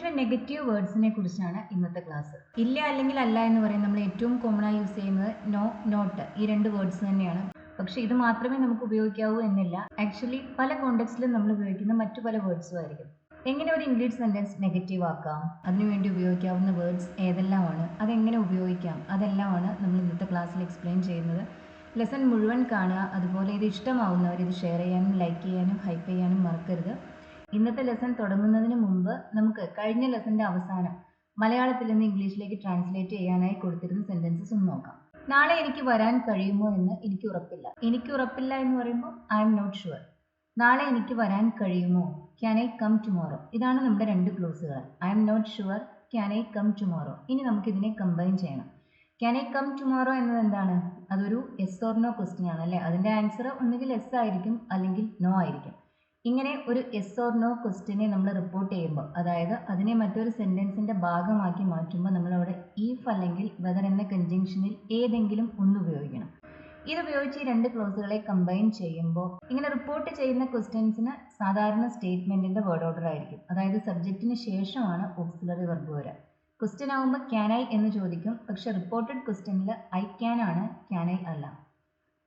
ഇംഗ്ലീഷിലെ നെഗറ്റീവ് വേർഡ്സിനെ കുറിച്ചാണ് ഇന്നത്തെ ക്ലാസ്. ഇല്ല അല്ലെങ്കിൽ അല്ല എന്ന് പറയും നമ്മൾ ഏറ്റവും കോമൺ ആയി യൂസ് ചെയ്യുന്നത് നോ, നോട്ട്, ഈ രണ്ട് വേർഡ്സ് തന്നെയാണ്. പക്ഷെ ഇത് മാത്രമേ നമുക്ക് ഉപയോഗിക്കാവൂ എന്നില്ല. ആക്ച്വലി പല കോണ്ടെക്സ്റ്റിലും നമ്മൾ ഉപയോഗിക്കുന്ന മറ്റു പല വേർഡ്സും ആയിരിക്കും. എങ്ങനെ ഒരു ഇംഗ്ലീഷ് സെന്റൻസ് നെഗറ്റീവ് ആക്കാം, അതിനുവേണ്ടി ഉപയോഗിക്കാവുന്ന വേർഡ്സ് ഏതെല്ലാമാണ്, അതെങ്ങനെ ഉപയോഗിക്കാം, അതെല്ലാമാണ് നമ്മൾ ഇന്നത്തെ ക്ലാസ്സിൽ എക്സ്പ്ലെയിൻ ചെയ്യുന്നത്. ലെസൺ മുഴുവൻ കാണുക. അതുപോലെ ഇത് ഇഷ്ടമാവുന്നവർ ഇത് ഷെയർ ചെയ്യാനും ലൈക്ക് ചെയ്യാനും ഹൈപ്പ് ചെയ്യാനും മറക്കരുത്. ഇന്നത്തെ ലെസൺ തുടങ്ങുന്നതിന് മുമ്പ് നമുക്ക് കഴിഞ്ഞ ലെസന്റെ അവസാനം മലയാളത്തിൽ നിന്ന് ഇംഗ്ലീഷിലേക്ക് ട്രാൻസ്ലേറ്റ് ചെയ്യാനായി കൊടുത്തിരുന്ന സെന്റൻസസ് ഒന്ന് നോക്കാം. നാളെ എനിക്ക് വരാൻ കഴിയുമോ എന്ന് എനിക്ക് ഉറപ്പില്ല. എനിക്ക് ഉറപ്പില്ല എന്ന് പറയുമ്പോൾ ഐ എം നോട്ട് ഷുവർ. നാളെ എനിക്ക് വരാൻ കഴിയുമോ, ക്യാൻ ഐ കം ടുമോറോ. ഇതാണ് നമ്മുടെ രണ്ട് ക്ലോസുകൾ. I M not sure, can I come tomorrow. ഇനി നമുക്കിതിനെ കമ്പൈൻ ചെയ്യണം. ക്യാൻ ഐ കം ടുമോറോ എന്നത് എന്താണ്? അതൊരു യെസ് ഓർ നോ ക്വസ്റ്റ്യൻ ആണ് അല്ലേ? അതിൻ്റെ ആൻസർ ഒന്നുകിൽ യെസ് ആയിരിക്കും അല്ലെങ്കിൽ നോ ആയിരിക്കും. ഇങ്ങനെ ഒരു യെസ് ഓർ നോ ക്വസ്റ്റ്യനെ നമ്മൾ റിപ്പോർട്ട് ചെയ്യുമ്പോൾ, അതായത് അതിനെ മറ്റൊരു സെന്റൻസിന്റെ ഭാഗമാക്കി മാറ്റുമ്പോൾ നമ്മളവിടെ ഈഫ് അല്ലെങ്കിൽ വെദർ എന്ന കൺജങ്ഷനിൽ ഏതെങ്കിലും ഒന്ന് ഉപയോഗിക്കണം. ഇതുപയോഗിച്ച് ഈ രണ്ട് ക്ലോസുകളെ കമ്പൈൻ ചെയ്യുമ്പോൾ ഇങ്ങനെ റിപ്പോർട്ട് ചെയ്യുന്ന ക്വസ്റ്റ്യൻസിന് സാധാരണ സ്റ്റേറ്റ്മെന്റിന്റെ വേർഡ് ഓർഡർ ആയിരിക്കും. അതായത് സബ്ജക്റ്റിന് ശേഷമാണ് ഓക്സിലറി വെർബ് വരിക. ക്വസ്റ്റ്യൻ ആകുമ്പോൾ ക്യാൻ ഐ എന്ന് ചോദിക്കും. പക്ഷെ റിപ്പോർട്ടഡ് ക്വസ്റ്റ്യനിൽ ഐ ക്യാൻ ആണ്, ക്യാൻ ഐ അല്ല.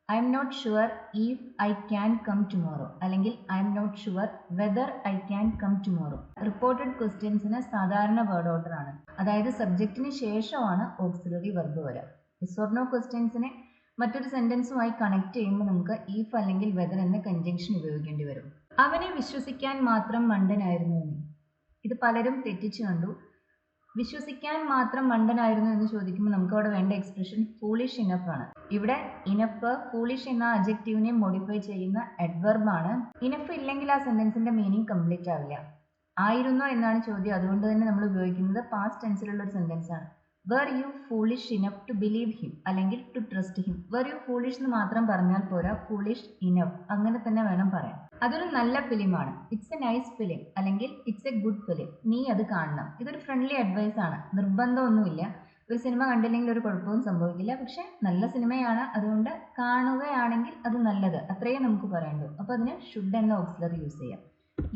I M not sure if I can come tomorrow അല്ലെങ്കിൽ I M not sure whether I can come tomorrow. Reported ക്വസ്റ്റ്യൻസിന് സാധാരണ വേർഡ് ഓർഡർ ആണ്. അതായത് സബ്ജക്റ്റിന് ശേഷമാണ് ഓക്സിലറി വെർബ് വരിക. യെസ് ഓർ നോ ക്വസ്റ്റ്യൻസിനെ മറ്റൊരു സെന്റൻസുമായി കണക്ട് ചെയ്യുമ്പോൾ നമുക്ക് ഈഫ് അല്ലെങ്കിൽ വെദർ എന്ന കൺജങ്ഷൻ ഉപയോഗിക്കേണ്ടി വരും. അവനെ വിശ്വസിക്കാൻ മാത്രം മണ്ടനായിരുന്നു എന്ന്. ഇത് പലരും തെറ്റിച്ചു കണ്ടു. വിശ്വസിക്കാൻ മാത്രം മണ്ടനായിരുന്നു എന്ന് ചോദിക്കുമ്പോൾ നമുക്ക് അവിടെ വേണ്ട എക്സ്പ്രഷൻ ഫൂളിഷ് ഇനഫ് ആണ്. ഇവിടെ ഇനഫ് ഫൂളിഷ് എന്ന അഡ്ജക്റ്റീവിനെ മോഡിഫൈ ചെയ്യുന്ന അഡ്വർബ് ആണ്. ഇനഫ് ഇല്ലെങ്കിൽ ആ സെന്റൻസിന്റെ മീനിങ് കംപ്ലീറ്റ് ആവില്ല. ആയിരുന്നോ എന്നാണ് ചോദ്യം. അതുകൊണ്ട് തന്നെ നമ്മൾ ഉപയോഗിക്കുന്നത് പാസ്റ്റ് ടെൻസിലുള്ള ഒരു സെന്റൻസ് ആണ്. Were you foolish enough to believe him അല്ലെങ്കിൽ to trust him. Were you foolish എന്ന് മാത്രം പറഞ്ഞാൽ പോരാ, ഫൂളിഷ് ഇനഫ് അങ്ങനെ തന്നെ വേണം പറയാൻ. അതൊരു നല്ല ഫിലിമാണ്, ഇറ്റ്സ് എ നൈസ് ഫിലിം അല്ലെങ്കിൽ ഇറ്റ്സ് എ ഗുഡ് ഫിലിം, നീ അത് കാണണം. ഇതൊരു ഫ്രണ്ട്ലി അഡ്വൈസ് ആണ്, നിർബന്ധമൊന്നുമില്ല. ഒരു സിനിമ കണ്ടില്ലെങ്കിൽ ഒരു കുഴപ്പവും സംഭവിക്കില്ല. പക്ഷെ നല്ല സിനിമയാണ്, അതുകൊണ്ട് കാണുകയാണെങ്കിൽ അത് നല്ലത്, അത്രയേ നമുക്ക് പറയണ്ടൂ. അപ്പോൾ അതിന് ഷുഡ് എന്ന ഓക്സിലറി യൂസ് ചെയ്യാം.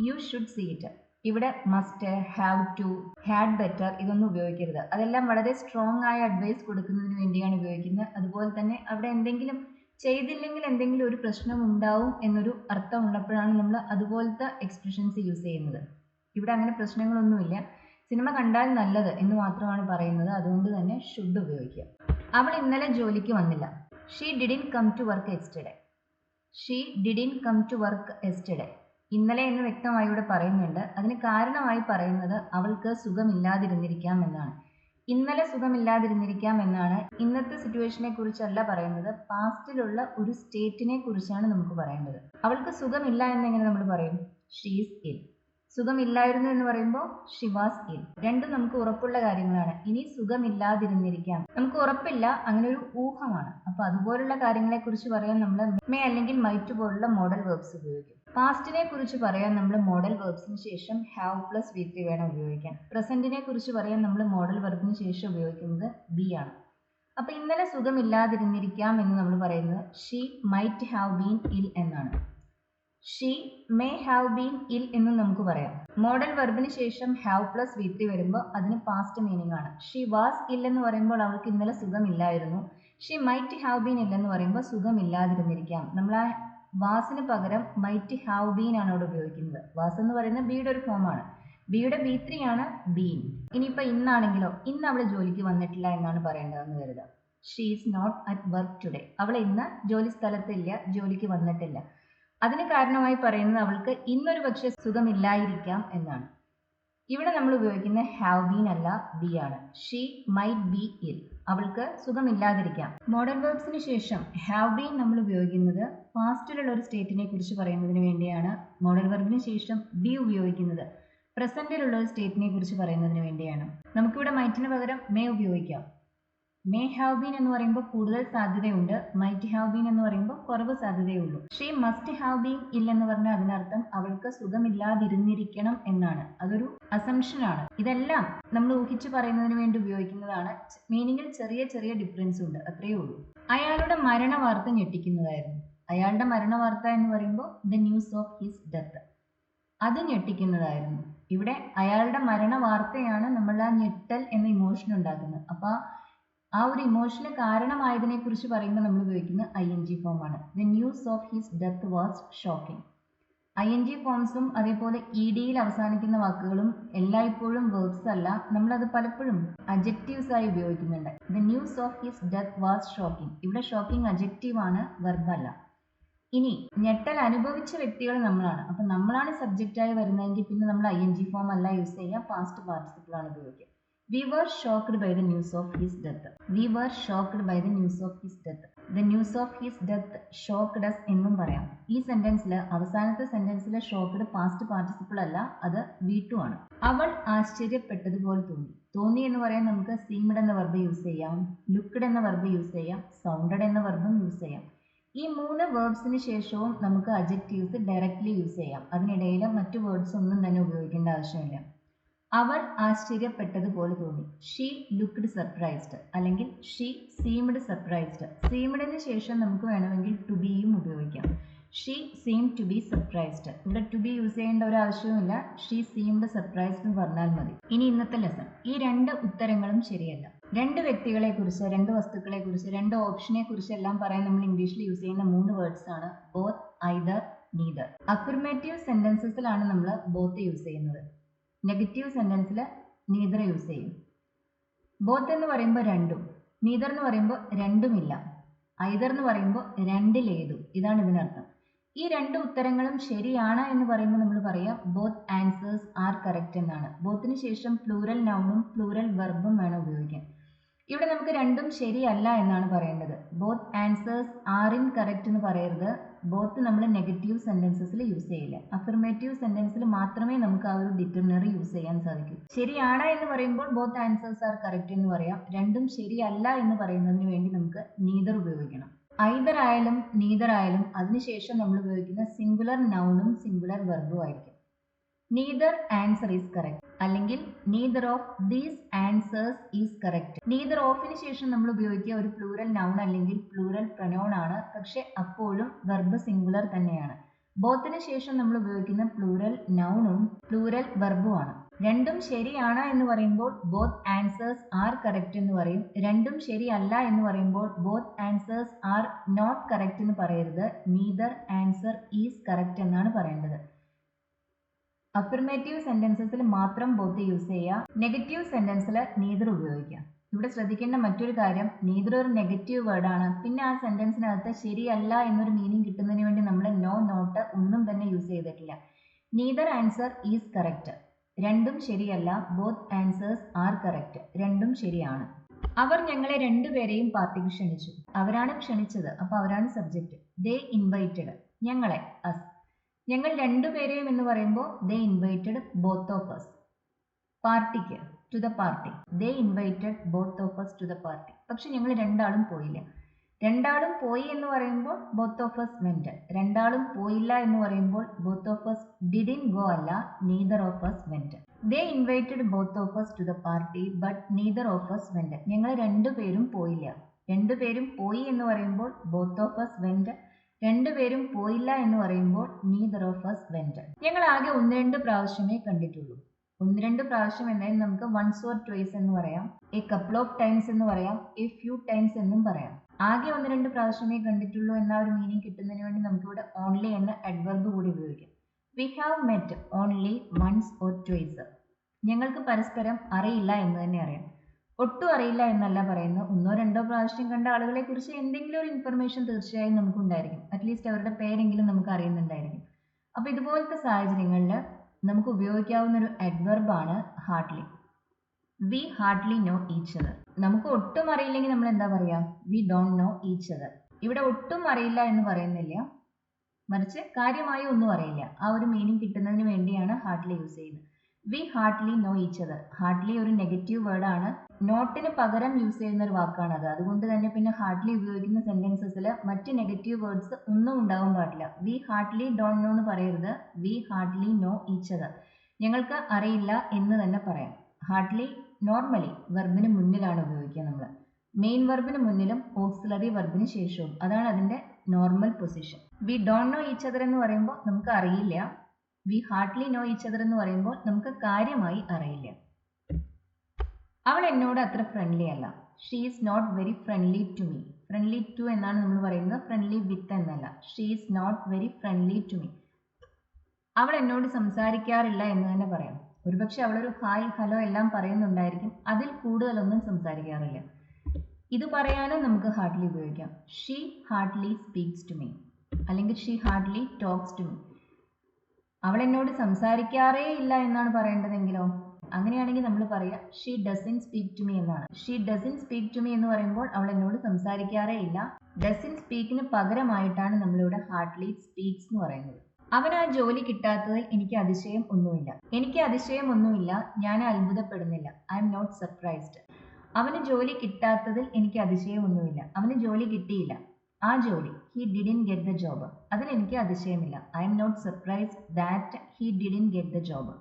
You should see it. ഇവിടെ must, have to, had better ഇതൊന്നും ഉപയോഗിക്കരുത്. അതെല്ലാം വളരെ സ്ട്രോങ് ആയ അഡ്വൈസ് കൊടുക്കുന്നതിന് വേണ്ടിയാണ് ഉപയോഗിക്കുന്നത്. അതുപോലെ തന്നെ അവിടെ എന്തെങ്കിലും ചെയ്തില്ലെങ്കിൽ എന്തെങ്കിലും ഒരു പ്രശ്നം ഉണ്ടാവും എന്നൊരു അർത്ഥം ഉള്ളപ്പോഴാണ് നമ്മൾ അതുപോലത്തെ എക്സ്പ്രഷൻസ് യൂസ് ചെയ്യുന്നത്. ഇവിടെ അങ്ങനെ പ്രശ്നങ്ങളൊന്നുമില്ല. സിനിമ കണ്ടാൽ നല്ലത് എന്ന് മാത്രമാണ് പറയുന്നത്. അതുകൊണ്ട് തന്നെ ഷുഡ് ഉപയോഗിക്കുക. അവൾ ഇന്നലെ ജോലിക്ക് വന്നില്ല. She didn't come to work yesterday. She didn't come to work yesterday. ഇന്നലെ എന്ന് വ്യക്തമായി ഇവിടെ പറയുന്നുണ്ട്. അതിന് കാരണമായി പറയുന്നത് അവൾക്ക് സുഖമില്ലാതിരുന്നിരിക്കാം എന്നാണ്. ഇന്നലെ സുഖമില്ലാതിരുന്നിരിക്കാം എന്നാണ്. ഇന്നത്തെ സിറ്റുവേഷനെ കുറിച്ചല്ല പറയുന്നത്, പാസ്റ്റിലുള്ള ഒരു സ്റ്റേറ്റിനെ കുറിച്ചാണ് നമുക്ക് പറയേണ്ടത്. അവൾക്ക് സുഖമില്ല എന്നെങ്ങനെ നമ്മൾ പറയും? ഷീ ഈസ് ഇൽ. സുഖമില്ലായിരുന്നു എന്ന് പറയുമ്പോൾ ഷി വാസ് ഇൽ. രണ്ടും നമുക്ക് ഉറപ്പുള്ള കാര്യങ്ങളാണ്. ഇനി സുഖമില്ലാതിരുന്നിരിക്കാം, നമുക്ക് ഉറപ്പില്ല, അങ്ങനെ ഒരു ഊഹമാണ്. അപ്പൊ അതുപോലുള്ള കാര്യങ്ങളെ കുറിച്ച് പറയാൻ നമ്മൾ മേ അല്ലെങ്കിൽ മൈറ്റ് പോലുള്ള മോഡൽ വേർബ്സ് ഉപയോഗിക്കും. പാസ്റ്റിനെ കുറിച്ച് പറയാൻ നമ്മൾ മോഡൽ വെർബ്സിന് ശേഷം ഹാവ് പ്ലസ് V3 വേണം ഉപയോഗിക്കാൻ. പ്രസന്റിനെ കുറിച്ച് പറയാൻ നമ്മൾ മോഡൽ വെർബിന് ശേഷം ഉപയോഗിക്കുന്നത് ബി ആണ്. അപ്പൊ ഇന്നലെ സുഖമില്ലാതിരുന്നിരിക്കാം എന്ന് നമ്മൾ പറയുന്നത് ഷീ മൈറ്റ് ഹാവ് ബീൻ ഇൽ എന്നാണ്. ഷീ മേ ഹാവ് ബീൻ ഇൽ എന്നും നമുക്ക് പറയാം. മോഡൽ വെർബിന് ശേഷം ഹാവ് പ്ലസ് V3 വരുമ്പോൾ അതിന് പാസ്റ്റ് മീനിങ് ആണ്. ഷീ വാസ് ഇൽ എന്ന് പറയുമ്പോൾ അവൾക്ക് ഇന്നലെ സുഖമില്ലായിരുന്നു. ഷീ മൈറ്റ് ഹാവ് ബീൻ ഇൽ എന്ന് പറയുമ്പോൾ സുഖമില്ലാതിരുന്നിരിക്കാം. നമ്മൾ ആ വാസിന് പകരം മൈറ്റ് ഹാവ് ബീൻ ആണ് അവിടെ ഉപയോഗിക്കുന്നത്. വാസ് എന്ന് പറയുന്നത് ബിയുടെ ഒരു ഫോമാണ്. ബിയുടെ V3 ആണ് ബീൻ. ഇനിയിപ്പോൾ ഇന്നാണെങ്കിലോ, ഇന്ന് അവൾ ജോലിക്ക് വന്നിട്ടില്ല എന്നാണ് പറയേണ്ടതെന്ന് കരുതുക. She is not at work today. അവൾ ഇന്ന് ജോലി സ്ഥലത്തില്ല, ജോലിക്ക് വന്നിട്ടില്ല. അതിന് കാരണമായി പറയുന്നത് അവൾക്ക് ഇന്നൊരു പക്ഷേ സുഖമില്ലായിരിക്കാം എന്നാണ്. ഇവിടെ നമ്മൾ ഉപയോഗിക്കുന്ന ഹാവ് ബീൻ അല്ല, ബി ആണ്. ഷീ മൈറ്റ് ബി ഇൽ. അവൾക്ക് സുഖമില്ലാതിരിക്കാം. മോഡൽ വെർബ്സിന് ശേഷം ഹാവ് ബീൻ നമ്മൾ ഉപയോഗിക്കുന്നത് പാസ്റ്റിലുള്ള ഒരു സ്റ്റേറ്റിനെ കുറിച്ച് പറയുന്നതിന് വേണ്ടിയാണ്. മോഡൽ വെർബിന് ശേഷം ബി ഉപയോഗിക്കുന്നത് പ്രസന്റിലുള്ള ഒരു സ്റ്റേറ്റിനെ കുറിച്ച് പറയുന്നതിന് വേണ്ടിയാണ്. നമുക്കിവിടെ മൈറ്റിന് പകരം മേ ഉപയോഗിക്കാം. മേ ഹാവ് ബീൻ എന്ന് പറയുമ്പോൾ കൂടുതൽ സാധ്യതയുണ്ട്, മൈറ്റ് ഹാവ് ബീൻ എന്ന് പറയുമ്പോൾ കുറവ് സാധ്യതയുള്ളൂ. ഷീ മസ്റ്റ് ഹാവ് ബീൻ ഇൽ എന്ന് പറഞ്ഞാൽ അതിനർത്ഥം അവൾക്ക് സുഖമില്ലാതിരുന്നിരിക്കണം എന്നാണ്. അതൊരു അസംഷൻ ആണ്. ഇതെല്ലാം നമ്മൾ ഊഹിച്ച് പറയുന്നതിന് വേണ്ടി ഉപയോഗിക്കുന്നതാണ്. മീനിങ്ങിൽ ചെറിയ ചെറിയ ഡിഫറൻസ് ഉണ്ട്, അത്രയേ ഉള്ളൂ. അയാളുടെ മരണ വാർത്ത ഞെട്ടിക്കുന്നതായിരുന്നു. അയാളുടെ മരണ വാർത്ത എന്ന് പറയുമ്പോൾ the news of his death, അത് ഞെട്ടിക്കുന്നതായിരുന്നു. ഇവിടെ അയാളുടെ മരണ വാർത്തയാണ് നമ്മൾ ആ ഞെട്ടൽ എന്ന ഇമോഷൻ ഉണ്ടാക്കുന്നത്. അപ്പോൾ ആ ഒരു ഇമോഷന് കാരണമായതിനെ കുറിച്ച് പറയുമ്പോൾ നമ്മൾ ഉപയോഗിക്കുന്നത് ING ഫോമാണ്. The news of his death was shocking. ING ഫോംസും അതേപോലെ EDയിൽ അവസാനിക്കുന്ന വാക്കുകളും എല്ലായ്പ്പോഴും വേർബ്സ് അല്ല, നമ്മളത് പലപ്പോഴും അഡ്ജക്റ്റീവ്സ് ആയി ഉപയോഗിക്കുന്നുണ്ട്. The news of his death was shocking. ഇവിടെ ഷോക്കിംഗ് അഡ്ജക്റ്റീവ് ആണ്, വെർബ് അല്ല. ഇനി ഞെട്ടൽ അനുഭവിച്ച വ്യക്തികൾ നമ്മളാണ്. അപ്പം നമ്മളാണ് സബ്ജക്റ്റായി വരുന്നതെങ്കിൽ പിന്നെ നമ്മൾ ING ഫോം അല്ല യൂസ് ചെയ്യുക, പാസ്റ്റ് പാർട്ടിസിപ്പിൾ ആണ് ഉപയോഗിക്കുക. We were shocked by the news of his death. We were shocked by the news of his death. The news of his death shocked us എന്നും പറയാം. ഈ സെന്റൻസിൽ അവസാനത്തെ സെന്റൻസിൽ ഷോക്ക്ഡ് പാസ്റ്റ് പാർട്ടിസിപ്പിൾ അല്ല, അത് V2 ആണ്. അവൾ ആശ്ചര്യപ്പെട്ടതുപോലെ തോന്നി. തോന്നി എന്ന് പറയാൻ നമുക്ക് സീംഡ് എന്ന വെർബ് യൂസ് ചെയ്യാം, ലുക്ക്ഡ് എന്ന വെർബ് യൂസ് ചെയ്യാം, സൗണ്ടഡ് എന്ന വെർബും യൂസ് ചെയ്യാം. ഈ 3 വേർബ്സിന് ശേഷവും നമുക്ക് അഡ്ജക്റ്റീവ്സ് ഡയറക്റ്റ്ലി യൂസ് ചെയ്യാം. അതിനിടയിൽ മറ്റു വേർഡ്സ് ഒന്നും തന്നെ ഉപയോഗിക്കേണ്ട ആവശ്യമില്ല. അവൾ ആശ്ചര്യപ്പെട്ടതുപോലെ തോന്നി. ഷീ ലുക്ക്ഡ് സർപ്രൈസ്ഡ് അല്ലെങ്കിൽ ഷീ സീംഡ് സർപ്രൈസ്ഡ്. സീംഡിന് ശേഷം നമുക്ക് വേണമെങ്കിൽ ടു ബിയും ഉപയോഗിക്കാം. She seem to be surprised. ഇവിടെ ടു ബി യൂസ് ചെയ്യേണ്ട ഒരു ആവശ്യവുമില്ല, ഷീ സീംഡ് സർപ്രൈസ്ഡ് എന്ന് പറഞ്ഞാൽ മതി. ഇനി ഇന്നത്തെ ലെസൺ. ഈ 2 ഉത്തരങ്ങളും ശരിയല്ല. 2 വ്യക്തികളെ കുറിച്ച്, 2 വസ്തുക്കളെ കുറിച്ച്, 2 ഓപ്ഷനെ കുറിച്ച് എല്ലാം പറയാൻ നമ്മൾ ഇംഗ്ലീഷിൽ യൂസ് ചെയ്യുന്ന 3 വേർഡ്സ് ആണ് ബോത്ത്, ഐദർ, നീദർ. അഫർമേറ്റീവ് സെന്റൻസസിലാണ് നമ്മൾ ബോത്ത് യൂസ് ചെയ്യുന്നത്. നെഗറ്റീവ് സെന്റൻസിൽ നീദർ യൂസ് ചെയ്യും. ബോത്ത് എന്ന് പറയുമ്പോൾ രണ്ടും, നീദർ എന്ന് പറയുമ്പോൾ രണ്ടുമില്ല, ഐദർ എന്ന് പറയുമ്പോൾ രണ്ടിലേതും. ഇതാണ് ഇതിനർത്ഥം. ഈ 2 ഉത്തരങ്ങളും ശരിയാണ് എന്ന് പറയുമ്പോൾ നമ്മൾ പറയാം ബോത്ത് ആൻസേഴ്സ് ആർ കറക്റ്റ് എന്നാണ്. ബോത്തിന് ശേഷം പ്ലൂറൽ നൗണും പ്ലൂറൽ വെർബും വേണം ഉപയോഗിക്കാൻ. ഇവിടെ നമുക്ക് രണ്ടും ശരിയല്ല എന്നാണ് പറയേണ്ടത്. Both answers are in correct എന്ന് പറയരുത്. ബോത്ത് നമ്മൾ നെഗറ്റീവ് സെന്റൻസസിൽ യൂസ് ചെയ്യില്ല. അഫർമേറ്റീവ് സെന്റൻസിൽ മാത്രമേ നമുക്ക് ആ ഒരു ഡിറ്റർമിനറി യൂസ് ചെയ്യാൻ സാധിക്കൂ. ശരിയാണ് എന്ന് പറയുമ്പോൾ ബോത്ത് ആൻസേഴ്സ് ആർ കറക്റ്റ് എന്ന് പറയാം. രണ്ടും ശരിയല്ല എന്ന് പറയുന്നതിന് വേണ്ടി നമുക്ക് നീദർ ഉപയോഗിക്കണം. ഐദർ ആയാലും നീദർ ആയാലും അതിനുശേഷം നമ്മൾ ഉപയോഗിക്കുന്ന സിംഗുലർ നൗണും സിംഗുലർ വെർബും ആയിരിക്കും. നീദർ ആൻസർ ഈസ് കറക്റ്റ് അല്ലെങ്കിൽ neither of these answers is correct. Neither ഓഫിന് ശേഷം നമ്മൾ ഉപയോഗിക്കുക ഒരു പ്ലൂറൽ നൗൺ അല്ലെങ്കിൽ പ്ലൂറൽ പ്രൊനൗൺ ആണ്, പക്ഷെ അപ്പോഴും വെർബ് സിംഗുലർ തന്നെയാണ്. ബോത്തിന് ശേഷം നമ്മൾ ഉപയോഗിക്കുന്ന പ്ലൂറൽ നൗണും പ്ലൂറൽ വെർബും ആണ്. രണ്ടും ശരിയാണ് എന്ന് പറയുമ്പോൾ ബോത്ത് ആൻസേഴ്സ് ആർ കറക്റ്റ് എന്ന് പറയും. രണ്ടും ശരിയല്ല എന്ന് പറയുമ്പോൾ both answers are not correct എന്ന് പറയരുത്. നീദർ ആൻസർ ഈസ് കറക്റ്റ് എന്നാണ് പറയേണ്ടത്. അഫർമേറ്റീവ് സെന്റൻസസിൽ മാത്രം ബോത്ത് യൂസ് ചെയ്യുക. നെഗറ്റീവ് സെന്റൻസിൽ നീദർ ഉപയോഗിക്കുക. ഇവിടെ ശ്രദ്ധിക്കേണ്ട മറ്റൊരു കാര്യം, നീദർ ഒരു നെഗറ്റീവ് വേർഡാണ്. പിന്നെ ആ സെന്റൻസിനകത്ത് ശരിയല്ല എന്നൊരു മീനിങ് കിട്ടുന്നതിന് വേണ്ടി നമ്മൾ നോ, നോട്ട് ഒന്നും തന്നെ യൂസ് ചെയ്തിട്ടില്ല. Neither answer is correct. രണ്ടും ശരിയല്ല. Both answers are correct. രണ്ടും ശരിയാണ്. അവർ ഞങ്ങളെ 2 പേരെയും പാർട്ടിക്ക് ക്ഷണിച്ചു. അവരാണ് ക്ഷണിച്ചത്, അപ്പോൾ അവരാണ് സബ്ജക്റ്റ്. ദേ ഇൻവൈറ്റഡ് ഞങ്ങളെ, അസ്. ഞങ്ങൾ 2 പേരെയും എന്ന് പറയുമ്പോൾ they invited both of us പാർട്ടിക്ക്, to the party. They invited both of us to the party. പക്ഷെ ഞങ്ങൾ 2 ആളും പോയില്ല. 2 ആളും പോയി എന്ന് പറയുമ്പോൾ ബോത്ത് ഓഫ് അസ് വെന്റ്. 2 ആളും പോയില്ല എന്ന് പറയുമ്പോൾ both of us didn't go അല്ല, neither of us went. They invited both of us to the party but neither of us went. ഞങ്ങൾ 2 പേരും പോയില്ല. 2 പേരും പോയി എന്ന് പറയുമ്പോൾ ബോത്ത് ഓഫ് അസ് വെന്റ്. 2 പേരും പോയില്ല എന്ന് പറയുമ്പോൾ നീദർ ഓഫ് അസ് വെന്റ്. ഞങ്ങൾ ആകെ 1-2 പ്രാവശ്യമേ കണ്ടിട്ടുള്ളൂ. 1-2 പ്രാവശ്യം എന്നാലും നമുക്ക് വൺസ് ഓർ ട്വൈസ് എന്ന് പറയാം, എ കപ്പിൾ ഓഫ് ടൈംസ് എന്ന് പറയാം, എ ഫ്യൂ ടൈംസ് എന്നും പറയാം. ആകെ 1-2 പ്രാവശ്യമേ കണ്ടിട്ടുള്ളൂ എന്ന ഒരു മീനിങ് കിട്ടുന്നതിന് വേണ്ടി നമുക്കിവിടെ ഓൺലി എന്ന അഡ്വർബ് കൂടി ഉപയോഗിക്കാം. We have met only once or twice. ഞങ്ങൾക്ക് പരസ്പരം അറിയില്ല എന്ന് തന്നെ അറിയാം. ഒട്ടും അറിയില്ല എന്നല്ല പറയുന്നത്. 1-2 പ്രാവശ്യം കണ്ട ആളുകളെ കുറിച്ച് എന്തെങ്കിലും ഒരു ഇൻഫർമേഷൻ തീർച്ചയായും നമുക്കുണ്ടായിരിക്കും. അറ്റ്ലീസ്റ്റ് അവരുടെ പേരെങ്കിലും നമുക്ക് അറിയുന്നുണ്ടായിരിക്കും. അപ്പോൾ ഇതുപോലത്തെ സാഹചര്യങ്ങളിൽ നമുക്ക് ഉപയോഗിക്കാവുന്ന ഒരു അഡ്വർബാണ് hardly. We hardly know each other. നമുക്ക് ഒട്ടും അറിയില്ലെങ്കിൽ നമ്മൾ എന്താ പറയുക? We don't know each other. ഇവിടെ ഒട്ടും അറിയില്ല എന്ന് പറയുന്നില്ല, മറിച്ച് കാര്യമായി ഒന്നും അറിയില്ല. ആ ഒരു മീനിങ് കിട്ടുന്നതിന് വേണ്ടിയാണ് ഹാർഡ്ലി യൂസ് ചെയ്യുന്നത്. We hardly know each other. Hardly ഒരു നെഗറ്റീവ് വേർഡാണ്. നോട്ടിന് പകരം യൂസ് ചെയ്യുന്ന ഒരു വാക്കാണ് അത്. അതുകൊണ്ട് തന്നെ പിന്നെ ഹാർഡ്ലി ഉപയോഗിക്കുന്ന സെന്റൻസസിൽ മറ്റ് നെഗറ്റീവ് വേർഡ്സ് ഒന്നും ഉണ്ടാവാൻ പാടില്ല. വി ഹാർഡ്ലി ഡോണ്ട് നോ എന്ന് പറയരുത്. We hardly know each other. ഞങ്ങൾക്ക് അറിയില്ല എന്ന് തന്നെ പറയാം. ഹാർഡ്ലി നോർമലി വെർബിന് മുന്നിലാണ് ഉപയോഗിക്കുക നമ്മൾ. മെയിൻ വെർബിന് മുന്നിലും ഓക്സിലറി വെർബിന് ശേഷവും. അതാണ് അതിൻ്റെ normal position. We don't know each other എന്ന് പറയുമ്പോൾ നമുക്ക് അറിയില്ല. We hardly know each other എന്ന് പറയുമ്പോൾ നമുക്ക് കാര്യമായി അറിയില്ല. അവൾ എന്നോട് അത്ര ഫ്രണ്ട്ലി അല്ല. She is not very friendly to me. Friendly to എന്നാണ് നമ്മൾ പറയുന്നത്, ഫ്രണ്ട്ലി വിത്ത് എന്നല്ല. She is not very friendly to me. അവൾ എന്നോട് സംസാരിക്കാറില്ല എന്ന് തന്നെ പറയാം. ഒരുപക്ഷെ അവളൊരു ഹായ് ഹലോ എല്ലാം പറയുന്നുണ്ടായിരിക്കും, അതിൽ കൂടുതലൊന്നും സംസാരിക്കാറില്ല. ഇത് പറയാനും നമുക്ക് ഹാർഡ്ലി ഉപയോഗിക്കാം. She hardly speaks to me, അല്ലെങ്കിൽ she hardly talks to me. അവൾ എന്നോട് സംസാരിക്കാറേ ഇല്ല എന്നാണ് പറയേണ്ടതെങ്കിലോ, അങ്ങനെയാണെങ്കിൽ നമ്മൾ പറയാം she doesn't speak to me എന്നാണ്. She doesn't speak to me എന്ന് പറയുമ്പോൾ അവൾ എന്നോട് സംസാരിക്കാറേ ഇല്ല. ഡസൻ സ്പീക്കിന് പകരമായിട്ടാണ് നമ്മളിവിടെ ഹാർഡ്ലി സ്പീക്സ് എന്ന് പറയുന്നത്. അവൻ ആ ജോലി കിട്ടാത്തതിൽ എനിക്ക് അതിശയം ഒന്നുമില്ല. എനിക്ക് അതിശയം ഒന്നുമില്ല, ഞാൻ അത്ഭുതപ്പെടുന്നില്ല. I M not surprised. അവന് ജോലി കിട്ടാത്തതിൽ എനിക്ക് അതിശയം ഒന്നുമില്ല. അവന് ജോലി കിട്ടിയില്ല. ആ ജോലി, he didn't get the job, അതിൽ എനിക്ക് അതിശയമില്ല. I M not surprised that he didn't get the job.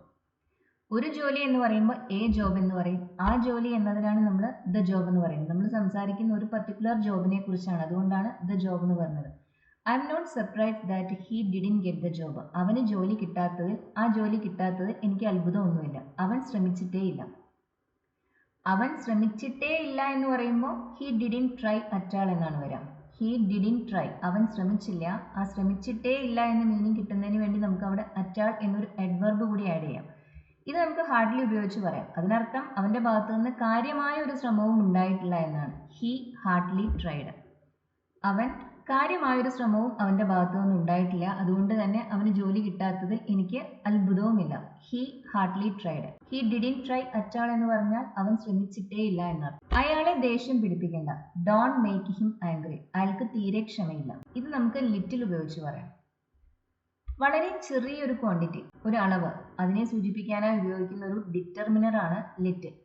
ഒരു ജോലി എന്ന് പറയുമ്പോൾ എ ജോബ് എന്ന് പറയും. ആ ജോലി എന്നതിനാണ് നമ്മൾ ദ ജോബ് എന്ന് പറയുന്നത്. നമ്മൾ സംസാരിക്കുന്ന ഒരു പർട്ടിക്കുലർ ജോബിനെ കുറിച്ചാണ്, അതുകൊണ്ടാണ് ദ ജോബ് എന്ന് പറഞ്ഞത്. I M not surprised that he didn't get the job. അവന് ജോലി കിട്ടാത്തതിൽ, ആ ജോലി കിട്ടാത്തതിൽ എനിക്ക് അത്ഭുതമൊന്നുമില്ല. അവൻ ശ്രമിച്ചിട്ടേ ഇല്ല. അവൻ ശ്രമിച്ചിട്ടേ ഇല്ല എന്ന് പറയുമ്പോൾ ഹി ഡിഡിൻ ട്രൈ അറ്റാൾ എന്നാണ് വരാം. ഹി ഡിഡിൻ ട്രൈ, അവൻ ശ്രമിച്ചില്ല. ആ ശ്രമിച്ചിട്ടേ ഇല്ല എന്ന മീനിങ് കിട്ടുന്നതിന് വേണ്ടി നമുക്ക് അവിടെ അറ്റാൾ എന്നൊരു അഡ്വർബ് കൂടി ആഡ് ചെയ്യാം. ഇത് നമുക്ക് ഹാർഡ്ലി ഉപയോഗിച്ച് പറയാം. അതിനർത്ഥം അവൻ്റെ ഭാഗത്തു നിന്ന് കാര്യമായ ഒരു ശ്രമവും ഉണ്ടായിട്ടില്ല എന്നാണ്. He hardly tried. അവൻ കാര്യമായൊരു ശ്രമവും അവൻ്റെ ഭാഗത്തു നിന്ന് ഉണ്ടായിട്ടില്ല, അതുകൊണ്ട് തന്നെ അവന് ജോലി കിട്ടാത്തതിൽ എനിക്ക് അത്ഭുതവുമില്ല. He hardly tried. He didn't try at all എന്ന് പറഞ്ഞാൽ അവൻ ശ്രമിച്ചിട്ടേ ഇല്ല എന്നർത്ഥം. അയാളെ ദേഷ്യം പിടിപ്പിക്കേണ്ട. Don't make him angry. അയാൾക്ക് തീരെ ക്ഷമയില്ല. ഇത് നമുക്ക് ലിറ്റിൽ ഉപയോഗിച്ച് പറയാം. വളരെ ചെറിയൊരു ക്വാണ്ടിറ്റി, ഒരു അളവ്, അതിനെ സൂചിപ്പിക്കാനായി ഉപയോഗിക്കുന്ന ഒരു ഡിറ്റർമിനർ ആണ് ലിറ്റിൽ.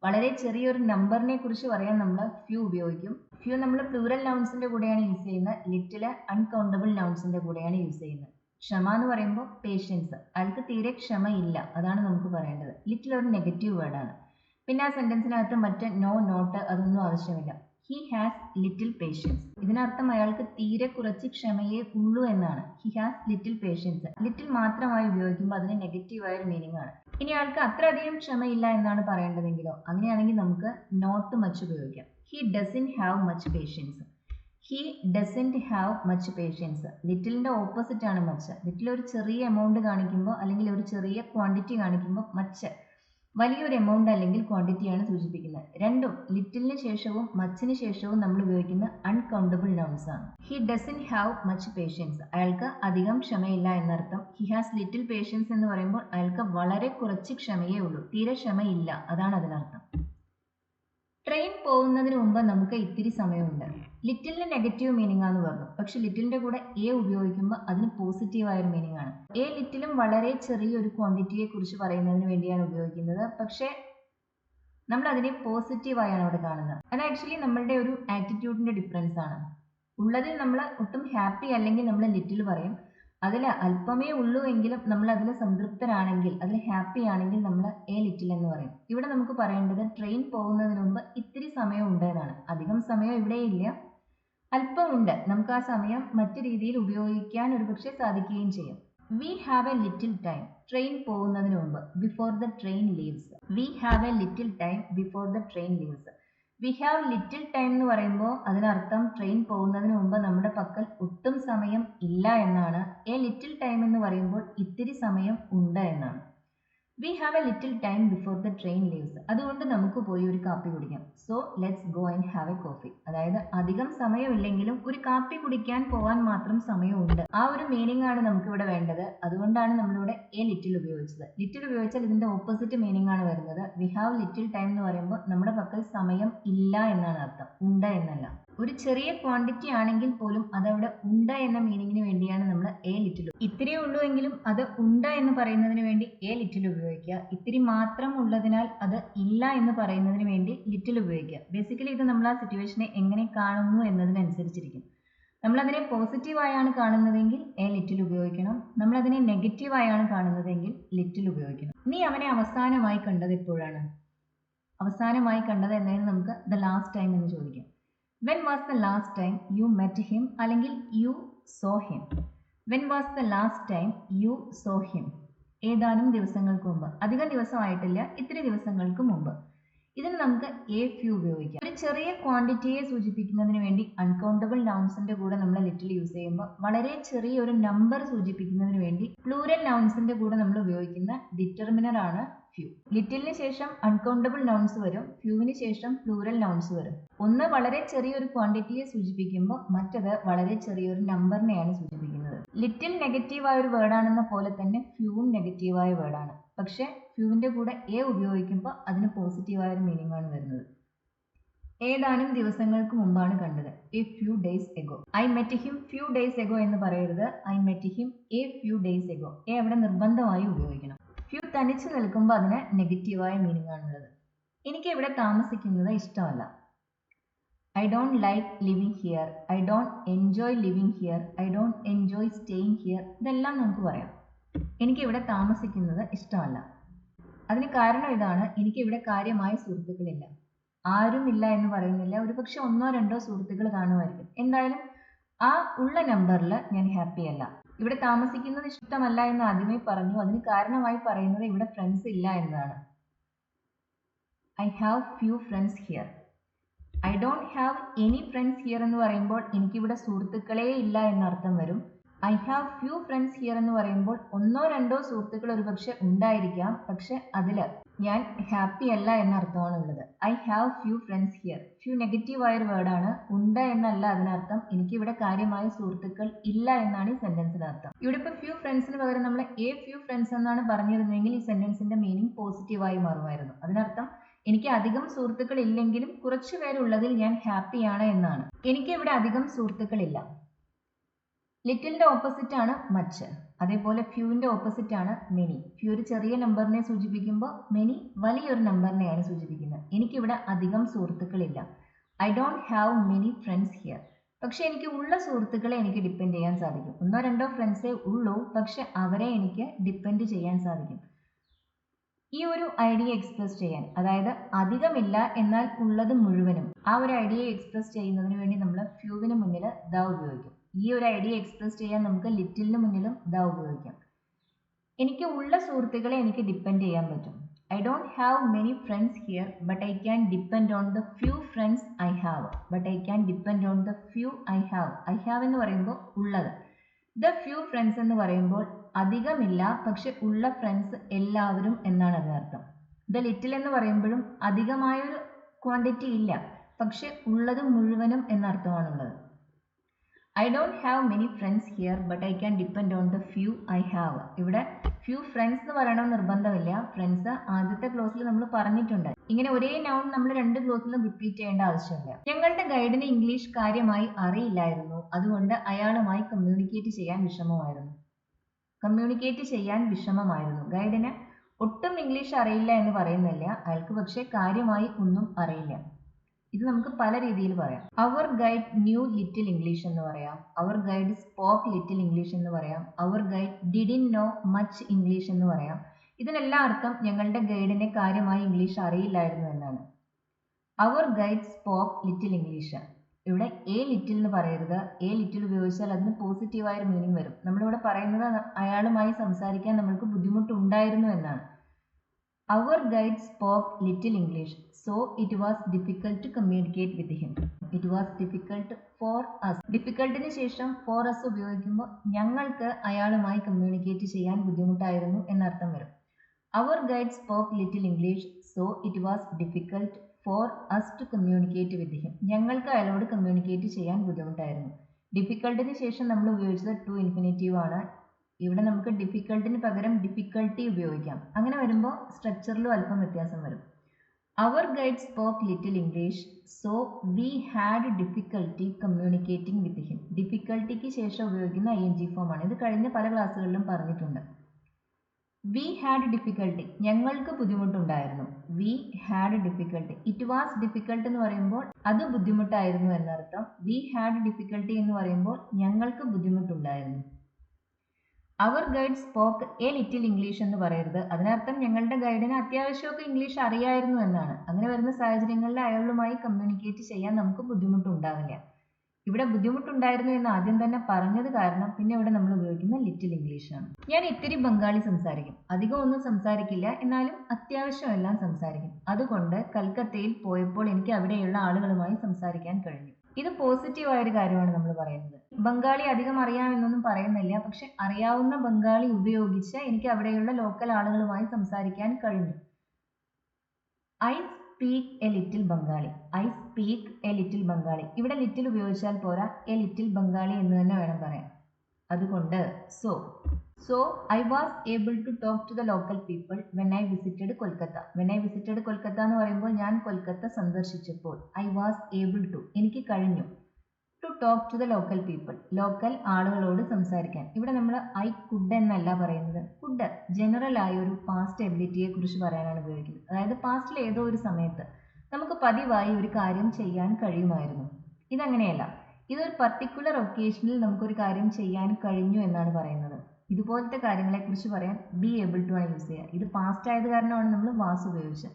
വളരെ ചെറിയൊരു നമ്പറിനെ കുറിച്ച് പറയാൻ നമ്മൾ ഫ്യൂ ഉപയോഗിക്കും. ഫ്യൂ നമ്മൾ പ്ലൂറൽ നൗൺസിന്റെ കൂടെയാണ് യൂസ് ചെയ്യുന്നത്. ലിറ്റില് അൺകൗണ്ടബിൾ നൗൺസിന്റെ കൂടെയാണ് യൂസ് ചെയ്യുന്നത്. ക്ഷമ എന്ന് പറയുമ്പോൾ പേഷ്യൻസ്, അയാൾക്ക് തീരെ ക്ഷമയില്ല, അതാണ് നമുക്ക് പറയേണ്ടത്. ലിറ്റിൽ ഒരു നെഗറ്റീവ് വേർഡാണ്. പിന്നെ ആ സെന്റൻസിനകത്ത് മറ്റ് നോ, നോട്ട് അതൊന്നും ആവശ്യമില്ല. He has little patience. ഇതിനർത്ഥം അയാൾക്ക് തീരെ കുറച്ച് ക്ഷമയേ ഉള്ളൂ എന്നാണ്. He has little patience. Little മാത്രമായി ഉപയോഗിക്കുമ്പോൾ അതിന് നെഗറ്റീവായ ഒരു മീനിങ് ആണ്. ഇനി ആൾക്ക് അത്രയധികം ക്ഷമയില്ല എന്നാണ് പറയേണ്ടതെങ്കിലോ, അങ്ങനെയാണെങ്കിൽ നമുക്ക് നോട്ട് മച്ച് ഉപയോഗിക്കാം. He doesn't have much patience. He doesn't have much patience. ലിറ്റിലിൻ്റെ ഓപ്പോസിറ്റ് ആണ് മച്ച്. ലിറ്റിൽ ഒരു ചെറിയ എമൗണ്ട് കാണിക്കുമ്പോൾ, അല്ലെങ്കിൽ ഒരു ചെറിയ ക്വാണ്ടിറ്റി കാണിക്കുമ്പോൾ, മച്ച് വലിയൊരു എമൗണ്ട് അല്ലെങ്കിൽ ക്വാണ്ടിറ്റിയാണ് സൂചിപ്പിക്കുന്നത്. രണ്ടും ലിറ്റിലിന് ശേഷവും മച്ചിന് ശേഷവും നമ്മൾ ഉപയോഗിക്കുന്ന അൺകൗണ്ടബിൾ നൗൺസ് ആണ്. He doesn't have much patience, അയാൾക്ക് അധികം ക്ഷമയില്ല എന്നർത്ഥം. ഹി ഹാസ് ലിറ്റിൽ പേഷ്യൻസ് എന്ന് പറയുമ്പോൾ അയാൾക്ക് വളരെ കുറച്ച് ക്ഷമയേ ഉള്ളൂ, തീരെ ക്ഷമയില്ല, അതാണ് അതിനർത്ഥം. ട്രെയിൻ പോകുന്നതിന് മുമ്പ് നമുക്ക് ഇത്തിരി സമയമുണ്ട്. ലിറ്റിലിന് നെഗറ്റീവ് മീനിങ് ആണെന്ന് പറഞ്ഞു, പക്ഷെ ലിറ്റിലിന്റെ കൂടെ എ ഉപയോഗിക്കുമ്പോൾ അതിന് പോസിറ്റീവായ ഒരു മീനിങ് ആണ്. എ ലിറ്റിലും വളരെ ചെറിയൊരു ക്വാണ്ടിറ്റിയെ കുറിച്ച് പറയുന്നതിന് വേണ്ടിയാണ് ഉപയോഗിക്കുന്നത്, പക്ഷേ നമ്മൾ അതിനെ പോസിറ്റീവായാണ് അവിടെ കാണുന്നത്. അത് ആക്ച്വലി നമ്മളുടെ ഒരു ആറ്റിറ്റ്യൂഡിന്റെ ഡിഫറൻസ് ആണ്. ഉള്ളതിൽ നമ്മൾ ഒട്ടും ഹാപ്പി അല്ലെങ്കിൽ നമ്മൾ ലിറ്റിൽ പറയും. അതിൽ അല്പമേ ഉള്ളൂ എങ്കിലും നമ്മൾ അതിൽ സംതൃപ്തരാണെങ്കിൽ, അതിൽ ഹാപ്പി ആണെങ്കിൽ നമ്മൾ എ ലിറ്റിൽ എന്ന് പറയും. ഇവിടെ നമുക്ക് പറയേണ്ടത് ട്രെയിൻ പോകുന്നതിന് മുമ്പ് ഇത്തിരി സമയം ഉണ്ട് എന്നാണ്. അധികം സമയം ഇവിടെ ഇല്ല, അല്പമുണ്ട്. നമുക്ക് ആ സമയം മറ്റു രീതിയിൽ ഉപയോഗിക്കാൻ ഒരുപക്ഷെ സാധിക്കുകയും ചെയ്യും. We have a little time. Train പോകുന്നതിന് മുമ്പ്, before the train leaves. We have a little time before the train leaves. We have little time എന്ന് പറയുമ്പോൾ അതിനർത്ഥം ട്രെയിൻ പോകുന്നതിന് മുമ്പ് നമ്മുടെ പക്കൽ ഒട്ടും സമയം ഇല്ല എന്നാണ്. എ ലിറ്റിൽ ടൈം എന്ന് പറയുമ്പോൾ ഇത്തിരി സമയം ഉണ്ട് എന്നാണ്. We have a little time before the train leaves. അതുകൊണ്ട് നമുക്ക് പോയി ഒരു കാപ്പി കുടിക്കാം. So let's go and have A coffee. അതായത് അധികം സമയമില്ലെങ്കിലും ഒരു കാപ്പി കുടിക്കാൻ പോകാൻ മാത്രം സമയമുണ്ട്. ആ ഒരു മീനിങ് ആണ് നമുക്ക് ഇവിടെ വേണ്ടത്. അതുകൊണ്ടാണ് നമ്മളിവിടെ എ ലിറ്റിൽ ഉപയോഗിച്ചത്. ലിറ്റിൽ ഉപയോഗിച്ചാൽ ഇതിന്റെ ഓപ്പോസിറ്റ് മീനിങ് ആണ് വരുന്നത്. വി ഹാവ് ലിറ്റിൽ ടൈം എന്ന് പറയുമ്പോൾ നമ്മുടെ പക്കൽ സമയം ഇല്ല എന്നാണ് അർത്ഥം, ഉണ്ട് എന്നല്ല. ഒരു ചെറിയ ക്വാണ്ടിറ്റി ആണെങ്കിൽ പോലും അതവിടെ ഉണ്ട് എന്ന മീനിങ്ങിന് വേണ്ടിയാണ് നമ്മൾ എ ലിറ്റിൽ. ഇത്തിരിയേ ഉള്ളൂ എങ്കിലും അത് ഉണ്ട് എന്ന് പറയുന്നതിന് വേണ്ടി എ ലിറ്റിൽ ഉപയോഗിക്കുക. ഇത്തിരി മാത്രം ഉള്ളതിനാൽ അത് ഇല്ല എന്ന് പറയുന്നതിന് വേണ്ടി ലിറ്റിൽ ഉപയോഗിക്കുക. ബേസിക്കലി ഇത് നമ്മൾ ആ സിറ്റുവേഷനെ എങ്ങനെ കാണുന്നു എന്നതിനനുസരിച്ചിരിക്കും. നമ്മളതിനെ പോസിറ്റീവായാണ് കാണുന്നതെങ്കിൽ എ ലിറ്റിൽ ഉപയോഗിക്കണം. നമ്മളതിനെ നെഗറ്റീവായാണ് കാണുന്നതെങ്കിൽ ലിറ്റിൽ ഉപയോഗിക്കണം. നീ അവനെ അവസാനമായി കണ്ടത് എപ്പോഴാണ്? അവസാനമായി കണ്ടത് എന്നതിന് നമുക്ക് ദ ലാസ്റ്റ് ടൈം എന്ന് ചോദിക്കാം. When was the last time you met him? അല്ലെങ്കിൽ you saw him. When was the last time you saw him? ഏതാനും ദിവസങ്ങൾക്ക് മുമ്പ്, അധികം ദിവസമായിട്ടില്ല, ഇത്തിരി ദിവസങ്ങൾക്ക് മുമ്പ്. ഇതിന് നമുക്ക് എ ഫ്യൂ ഉപയോഗിക്കാം. ഒരു ചെറിയ ക്വാണ്ടിറ്റിയെ സൂചിപ്പിക്കുന്നതിന് വേണ്ടി അൺകൗണ്ടബിൾ നൗൺസിന്റെ കൂടെ നമ്മൾ ലിറ്റിൽ യൂസ് ചെയ്യുമ്പോൾ, വളരെ ചെറിയ ഒരു നമ്പർ സൂചിപ്പിക്കുന്നതിന് വേണ്ടി പ്ലൂരൽ നൗൺസിന്റെ കൂടെ നമ്മൾ ഉപയോഗിക്കുന്ന ഡിറ്റർമിനർ ആണ് ഫ്യൂ. ലിറ്റിലിന് ശേഷം അൺകൗണ്ടബിൾ നൗൺസ് വരും, ഫ്യൂവിന് ശേഷം പ്ലൂരൽ നൗൺസ് വരും. ഒന്ന് വളരെ ചെറിയൊരു ക്വാണ്ടിറ്റിയെ സൂചിപ്പിക്കുമ്പോൾ മറ്റത് വളരെ ചെറിയൊരു നമ്പറിനെയാണ് സൂചിപ്പിക്കുന്നത്. ലിറ്റിൽ നെഗറ്റീവായ ഒരു വേർഡാണെന്ന പോലെ തന്നെ ഫ്യൂവും നെഗറ്റീവായ വേർഡാണ്. പക്ഷെ ഫ്യൂവിന്റെ കൂടെ എ ഉപയോഗിക്കുമ്പോൾ അതിന് പോസിറ്റീവായ ഒരു മീനിങ് ആണ് വരുന്നത്. ഏതാനും ദിവസങ്ങൾക്ക് മുമ്പാണ് കണ്ടത്. A few days ago. I met him few days ago എന്ന് പറയരുത്. I met him A few days ago. A അവിടെ നിർബന്ധമായി ഉപയോഗിക്കണം. ഫ്യൂ തനിച്ച് നിൽക്കുമ്പോൾ അതിന് നെഗറ്റീവായ മീനിങ് ആണുള്ളത്. എനിക്ക് ഇവിടെ താമസിക്കുന്നത് ഇഷ്ടമല്ല. I don't like living here. I don't enjoy living here. I don't enjoy staying here. ഇതെല്ലാം നമുക്ക് പറയാം. എനിക്കിവിടെ താമസിക്കുന്നത് ഇഷ്ടമല്ല. അതിന് കാരണം ഇതാണ്, എനിക്കിവിടെ കാര്യമായ സുഹൃത്തുക്കളില്ല. ആരുമില്ല എന്ന് പറയുന്നില്ല, ഒരുപക്ഷെ ഒന്നോ രണ്ടോ സുഹൃത്തുക്കൾ കാണുമായിരിക്കും. എന്തായാലും ആ ഉള്ള നമ്പറിൽ ഞാൻ ഹാപ്പി അല്ല. ഇവിടെ താമസിക്കുന്നത് ഇഷ്ടമല്ല എന്ന് ആദ്യമേ പറഞ്ഞു. അതിന് കാരണമായി പറയുന്നത് ഇവിടെ ഫ്രണ്ട്സ് ഇല്ല എന്നതാണ്. I have few friends here. I don't have any friends here എന്ന് പറയുമ്പോൾ എനിക്കിവിടെ സുഹൃത്തുക്കളേ ഇല്ല എന്നർത്ഥം വരും. I have few friends here എന്ന് പറയുമ്പോൾ ഒന്നോ രണ്ടോ സുഹൃത്തുക്കൾ ഒരുപക്ഷെ ഉണ്ടായിരിക്കാം, പക്ഷെ അതിൽ ഞാൻ ഹാപ്പി അല്ല എന്നർത്ഥമാണ് ഉള്ളത്. I have few friends here. Few negative ആയൊരു വേർഡാണ്. ഉണ്ട് എന്നല്ല അതിനർത്ഥം. എനിക്കിവിടെ കാര്യമായ സുഹൃത്തുക്കൾ ഇല്ല എന്നാണ് ഈ സെന്റൻസിന് അർത്ഥം. ഇവിടെ ഇപ്പോൾ ഫ്യൂ ഫ്രണ്ട്സിന് പകരം നമ്മൾ എ ഫ്യൂ ഫ്രണ്ട്സ് എന്നാണ് പറഞ്ഞിരുന്നെങ്കിൽ ഈ സെന്റൻസിന്റെ മീനിങ് പോസിറ്റീവായി മാറുമായിരുന്നു. അതിനർത്ഥം എനിക്ക് അധികം സുഹൃത്തുക്കൾ ഇല്ലെങ്കിലും കുറച്ചു പേരുള്ളതിൽ ഞാൻ ഹാപ്പിയാണ് എന്നാണ്. എനിക്ക് ഇവിടെ അധികം സുഹൃത്തുക്കളില്ല. ലിറ്റിലിന്റെ ഓപ്പോസിറ്റ് ആണ് മച്ച്. അതേപോലെ ഫ്യൂവിന്റെ ഓപ്പോസിറ്റ് ആണ് മെനി. ഫ്യൂ ഒരു ചെറിയ നമ്പറിനെ സൂചിപ്പിക്കുമ്പോൾ മെനി വലിയൊരു നമ്പറിനെയാണ് സൂചിപ്പിക്കുന്നത്. എനിക്കിവിടെ അധികം സുഹൃത്തുക്കളില്ല. I don't have many friends here. പക്ഷെ എനിക്ക് ഉള്ള സുഹൃത്തുക്കളെ എനിക്ക് ഡിപ്പെൻഡ് ചെയ്യാൻ സാധിക്കും. ഒന്നോ രണ്ടോ ഫ്രണ്ട്സേ ഉള്ളൂ, പക്ഷെ അവരെ എനിക്ക് ഡിപ്പെൻഡ് ചെയ്യാൻ സാധിക്കും. ഈ ഒരു ഐഡിയ എക്സ്പ്രസ് ചെയ്യാൻ, അതായത് അധികമില്ല എന്നാൽ ഉള്ളത് മുഴുവനും, ആ ഒരു ഐഡിയ എക്സ്പ്രസ് ചെയ്യുന്നതിന് വേണ്ടി നമ്മൾ ഫ്യൂവിന് മുന്നിൽ ദ ഉപയോഗിക്കും. ഈ ഒരു ഐഡിയ എക്സ്പ്രസ് ചെയ്യാൻ നമുക്ക് ലിറ്റിലിന് മുന്നിലും ദ ഉപയോഗിക്കാം. എനിക്ക് ഉള്ള സുഹൃത്തുക്കളെ എനിക്ക് ഡിപ്പെൻഡ് ചെയ്യാൻ പറ്റും. I don't have many friends here but I can depend on the few friends I have. But I can depend on the few I have. I have എന്ന് പറയുമ്പോൾ ഉള്ളത്. ദ ഫ്യൂ ഫ്രണ്ട്സ് എന്ന് പറയുമ്പോൾ അധികമില്ല, പക്ഷെ ഉള്ള friends എല്ലാവരും എന്നാണ് അതിനർത്ഥം. ദ ലിറ്റിൽ എന്ന് പറയുമ്പോഴും അധികമായൊരു ക്വാണ്ടിറ്റി ഇല്ല, പക്ഷെ ഉള്ളത് മുഴുവനും എന്നർത്ഥമാണുള്ളത്. I don't have many friends here but I can depend on the few I have. ഇവിടെ ഫ്യൂ ഫ്രണ്ട്സ് എന്ന് പറയണമെന്ന് നിർബന്ധമില്ല. ഫ്രണ്ട്സ് ആദ്യത്തെ ക്ലോസിൽ നമ്മൾ പറഞ്ഞിട്ടുണ്ട്. ഇങ്ങനെ ഒരേ നൗൺ നമ്മൾ രണ്ട് ക്ലോസിലും റിപ്പീറ്റ് ചെയ്യേണ്ട ആവശ്യമില്ല. ഞങ്ങളുടെ ഗൈഡിന് ഇംഗ്ലീഷ് കാര്യമായി അറിയില്ലായിരുന്നു, അതുകൊണ്ട് അയാളുമായി കമ്മ്യൂണിക്കേറ്റ് ചെയ്യാൻ വിഷമമായിരുന്നു. ഗൈഡിന് ഒട്ടും ഇംഗ്ലീഷ് അറിയില്ല എന്ന് പറയുന്നില്ല, അയാൾക്ക് പക്ഷേ കാര്യമായി ഒന്നും അറിയില്ല. ഇത് നമുക്ക് പല രീതിയിൽ പറയാം. Our guide knew little English എന്ന് പറയാം. Our guide spoke little English എന്ന് പറയാം. Our guide didn't know much English എന്ന് പറയാം. ഇതിനെല്ലാം അർത്ഥം ഞങ്ങളുടെ ഗൈഡിനെ കാര്യമായി ഇംഗ്ലീഷ് അറിയില്ലായിരുന്നു എന്നാണ്. Our guide spoke little English. ഇവിടെ എ ലിറ്റിൽ എന്ന് പറയരുത്. എ ലിറ്റിൽ ഉപയോഗിച്ചാൽ അതിന് പോസിറ്റീവായൊരു മീനിങ് വരും. നമ്മളിവിടെ പറയുന്നത് അയാളുമായി സംസാരിക്കാൻ നമ്മൾക്ക് ബുദ്ധിമുട്ടുണ്ടായിരുന്നു എന്നാണ്. Our guide spoke little English, so it was difficult to communicate with him. It was difficult for us. ഡിഫിക്കൽട്ടിന് ശേഷം ഫോർ അസ് ഉപയോഗിക്കുമ്പോൾ ഞങ്ങൾക്ക് അയാളുമായി കമ്മ്യൂണിക്കേറ്റ് ചെയ്യാൻ ബുദ്ധിമുട്ടായിരുന്നു എന്നർത്ഥം വരും. Our guide spoke little English, so it was difficult for us to communicate with him. ഞങ്ങൾക്ക് അയാളോട് കമ്മ്യൂണിക്കേറ്റ് ചെയ്യാൻ ബുദ്ധിമുട്ടായിരുന്നു. ഡിഫിക്കൽട്ടിന് ശേഷം നമ്മൾ ഉപയോഗിച്ചത് ടു ഇൻഫിനിറ്റീവ് ആണ്. ഇവിടെ നമുക്ക് ഡിഫിക്കൽട്ടിന് പകരം ഡിഫിക്കൽട്ടി ഉപയോഗിക്കാം. അങ്ങനെ വരുമ്പോൾ സ്ട്രക്ചറിലും അല്പം വ്യത്യാസം വരും. Our guide spoke little English, so we had difficulty communicating with him. ഡിഫിക്കൽട്ടിക്ക് ശേഷം ഉപയോഗിക്കുന്ന ING ഫോം ആണ്. ഇത് കഴിഞ്ഞ പല ക്ലാസ്സുകളിലും പറഞ്ഞിട്ടുണ്ട്. വി ഹാഡ് ഡിഫിക്കൽട്ടി, ഞങ്ങൾക്ക് ബുദ്ധിമുട്ടുണ്ടായിരുന്നു. V had difficulty. It was difficult എന്ന് പറയുമ്പോൾ അത് ബുദ്ധിമുട്ടായിരുന്നു എന്നർത്ഥം. വി ഹാഡ് ഡിഫിക്കൽട്ടി എന്ന് പറയുമ്പോൾ ഞങ്ങൾക്ക് ബുദ്ധിമുട്ടുണ്ടായിരുന്നു. Our guide spoke a little English എന്ന് പറയരുത്. അതിനർത്ഥം ഞങ്ങളുടെ ഗൈഡിന് അത്യാവശ്യമൊക്കെ ഇംഗ്ലീഷ് അറിയായിരുന്നു എന്നാണ്. അങ്ങനെ വരുന്ന സാഹചര്യങ്ങളിൽ അയാളുമായി കമ്മ്യൂണിക്കേറ്റ് ചെയ്യാൻ നമുക്ക് ബുദ്ധിമുട്ടുണ്ടാവില്ല. ഇവിടെ ബുദ്ധിമുട്ടുണ്ടായിരുന്നു എന്ന് ആദ്യം തന്നെ പറഞ്ഞത് കാരണം പിന്നെ ഇവിടെ നമ്മൾ ഉപയോഗിക്കുന്ന ലിറ്റിൽ ഇംഗ്ലീഷാണ്. ഞാൻ ഇത്തിരി ബംഗാളി സംസാരിക്കും. അധികം ഒന്നും സംസാരിക്കില്ല, എന്നാലും അത്യാവശ്യം എല്ലാം സംസാരിക്കും. അതുകൊണ്ട് കൽക്കത്തയിൽ പോയപ്പോൾ എനിക്ക് അവിടെയുള്ള ആളുകളുമായി സംസാരിക്കാൻ കഴിഞ്ഞു. ഇത് പോസിറ്റീവായ ഒരു കാര്യമാണ് നമ്മൾ പറയുന്നത്. ബംഗാളി അധികം അറിയാമെന്നൊന്നും പറയുന്നില്ല, പക്ഷെ അറിയാവുന്ന ബംഗാളി ഉപയോഗിച്ച് എനിക്ക് അവിടെയുള്ള ലോക്കൽ ആളുകളുമായി സംസാരിക്കാൻ കഴിഞ്ഞു. I speak a little Bengali. I speak a little Bengali. ഇവിടെ ലിറ്റിൽ ഉപയോഗിച്ചാൽ പോരാ, എ ലിറ്റിൽ ബംഗാളി എന്ന് തന്നെ വേണം പറയാൻ. അതുകൊണ്ട് so I was able to talk to the local people when I visited Kolkata. When I visited Kolkata എന്ന് പറയുമ്പോൾ ഞാൻ കൊൽക്കത്ത സന്ദർശിച്ചപ്പോൾ ഐ വാസ് ഏബിൾ ടു, എനിക്ക് കഴിഞ്ഞു, to talk to the local people, local ആളുകളോട് സംസാരിക്കാൻ. ഇവിടെ നമ്മൾ ഐ കുഡ് എന്നല്ല പറയുന്നത്. കുഡ് ജനറൽ ആയ ഒരു പാസ്റ്റ് എബിലിറ്റിയെ കുറിച്ച് പറയാനാണ് ഉപയോഗിക്കുന്നത്. അതായത് പാസ്റ്റിൽ ഏതോ ഒരു സമയത്ത് നമുക്ക് പതിവായി ഒരു കാര്യം ചെയ്യാൻ കഴിയുമായിരുന്നു. ഇതങ്ങനെയല്ല, ഇതൊരു പർട്ടിക്കുലർ ഒക്കേഷനിൽ നമുക്കൊരു കാര്യം ചെയ്യാൻ കഴിഞ്ഞു എന്നാണ് പറയുന്നത്. ഇതുപോലത്തെ കാര്യങ്ങളെക്കുറിച്ച് പറയാൻ ബി ഏബിൾ ടു ആണ് യൂസ് ചെയ്യുക. ഇത് പാസ്റ്റ് ആയത് കാരണമാണ് നമ്മൾ വാസ് ഉപയോഗിച്ചത്.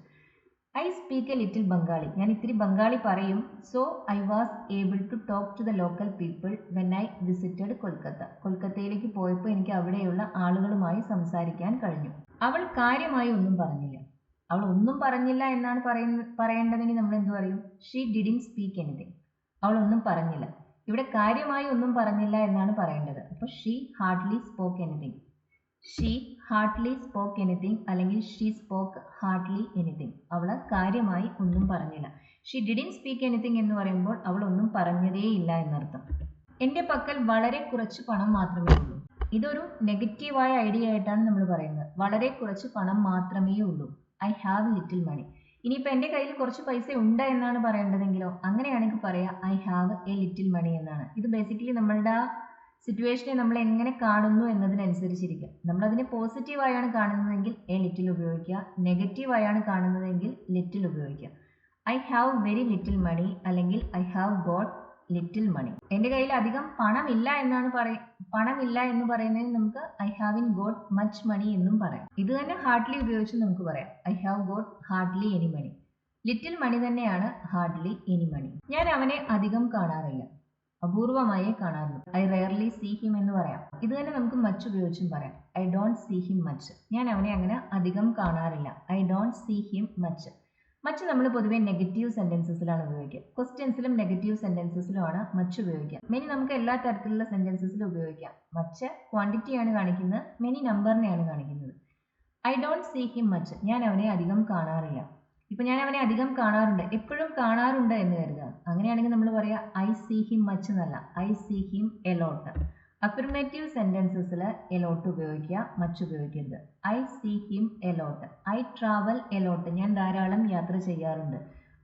I speak a little Bengali. ഞാൻ ഇത്തിരി ബംഗാളി പറയും. So I was able to talk to the local people when I visited Kolkata. കൊൽക്കത്തയിലേക്ക് പോയപ്പോൾ എനിക്ക് അവിടെയുള്ള ആളുകളുമായി സംസാരിക്കാൻ കഴിഞ്ഞു. അവൾ കാര്യമായി ഒന്നും പറഞ്ഞില്ല. അവൾ ഒന്നും പറഞ്ഞില്ല എന്നാണ് പറയേണ്ടതെങ്കിൽ നമ്മൾ എന്ത് പറയും? She didn't speak anything. അവൾ ഒന്നും പറഞ്ഞില്ല. ഇവിടെ കാര്യമായി ഒന്നും പറഞ്ഞില്ല എന്നാണ് പറയേണ്ടത്. അപ്പോൾ she hardly spoke anything. She hardly spoke anything അല്ലെങ്കിൽ ഷീ സ്പോക്ക് ഹാർഡ്ലി എനിത്തിങ്. അവൾ കാര്യമായി ഒന്നും പറഞ്ഞില്ല. ഷീ ഡിഡിൻറ്റ് സ്പീക്ക് എനിത്തിങ് എന്ന് പറയുമ്പോൾ അവൾ ഒന്നും പറഞ്ഞതേയില്ല എന്നർത്ഥം. എൻ്റെ പക്കൽ വളരെ കുറച്ച് പണം മാത്രമേ ഉള്ളൂ. ഇതൊരു നെഗറ്റീവായ ഐഡിയ ആയിട്ടാണ് നമ്മൾ പറയുന്നത്. വളരെ കുറച്ച് പണം മാത്രമേ ഉള്ളൂ. I have little money. ഇനിയിപ്പോൾ എൻ്റെ കയ്യിൽ കുറച്ച് പൈസ ഉണ്ട് എന്നാണ് പറയേണ്ടതെങ്കിലോ അങ്ങനെയാണെങ്കിൽ പറയാം I have a little money എന്നാണ്. ഇത് ബേസിക്കലി നമ്മളുടെ ആ സിറ്റുവേഷനെ നമ്മൾ എങ്ങനെ കാണുന്നു എന്നതിനനുസരിച്ചിരിക്കും. നമ്മളതിനെ പോസിറ്റീവായാണ് കാണുന്നതെങ്കിൽ എ ലിറ്റിൽ ഉപയോഗിക്കുക, നെഗറ്റീവായാണ് കാണുന്നതെങ്കിൽ ലിറ്റിൽ ഉപയോഗിക്കുക. I have very little money അല്ലെങ്കിൽ I have got little money. എൻ്റെ കയ്യിൽ അധികം പണമില്ല എന്ന് പറയുന്നതിന് നമുക്ക് I haven't got much money എന്നും പറയാം. ഇത് തന്നെ ഹാർഡ്ലി ഉപയോഗിച്ച് നമുക്ക് പറയാം I have got hardly any money. Little money തന്നെയാണ് ഹാർഡ്ലി എനി മണി. ഞാൻ അവനെ അധികം കാണാറില്ല, അപൂർവമായേ കാണാറുള്ളൂ. ഐ റെയർലി സീ ഹിം എന്ന് പറയാം. ഇത് തന്നെ നമുക്ക് മച്ച് ഉപയോഗിച്ചും പറയാം. I don't see him much. ഞാൻ അവനെ അങ്ങനെ അധികം കാണാറില്ല. I don't see him much. Much നമ്മൾ പൊതുവെ നെഗറ്റീവ് സെന്റൻസസിലാണ് ഉപയോഗിക്കുക. ക്വസ്റ്റ്യൻസിലും നെഗറ്റീവ് സെന്റൻസസിലുമാണ് മച്ച് ഉപയോഗിക്കുക. മെനി നമുക്ക് എല്ലാ തരത്തിലുള്ള സെന്റൻസസിലും ഉപയോഗിക്കാം. മച്ച് ക്വാണ്ടിറ്റിയാണ് കാണിക്കുന്നത്, മെനി നമ്പറിനെയാണ് കാണിക്കുന്നത്. I don't see him much. ഞാൻ അവനെ അധികം കാണാറില്ല. ഇപ്പം ഞാൻ അവനെ അധികം കാണാറുണ്ട്, എപ്പോഴും കാണാറുണ്ട് എന്ന് കരുതുക. അങ്ങനെയാണെങ്കിൽ നമ്മൾ പറയാം ഐ സീ ഹിം മച്ച് എന്നല്ല, I see him a lot. Affirmative സെന്റൻസസിൽ എലോട്ട് ഉപയോഗിക്കുക, മച്ച് ഉപയോഗിക്കരുത്. I see him a lot. I travel a lot. ഞാൻ ധാരാളം യാത്ര ചെയ്യാറുണ്ട്.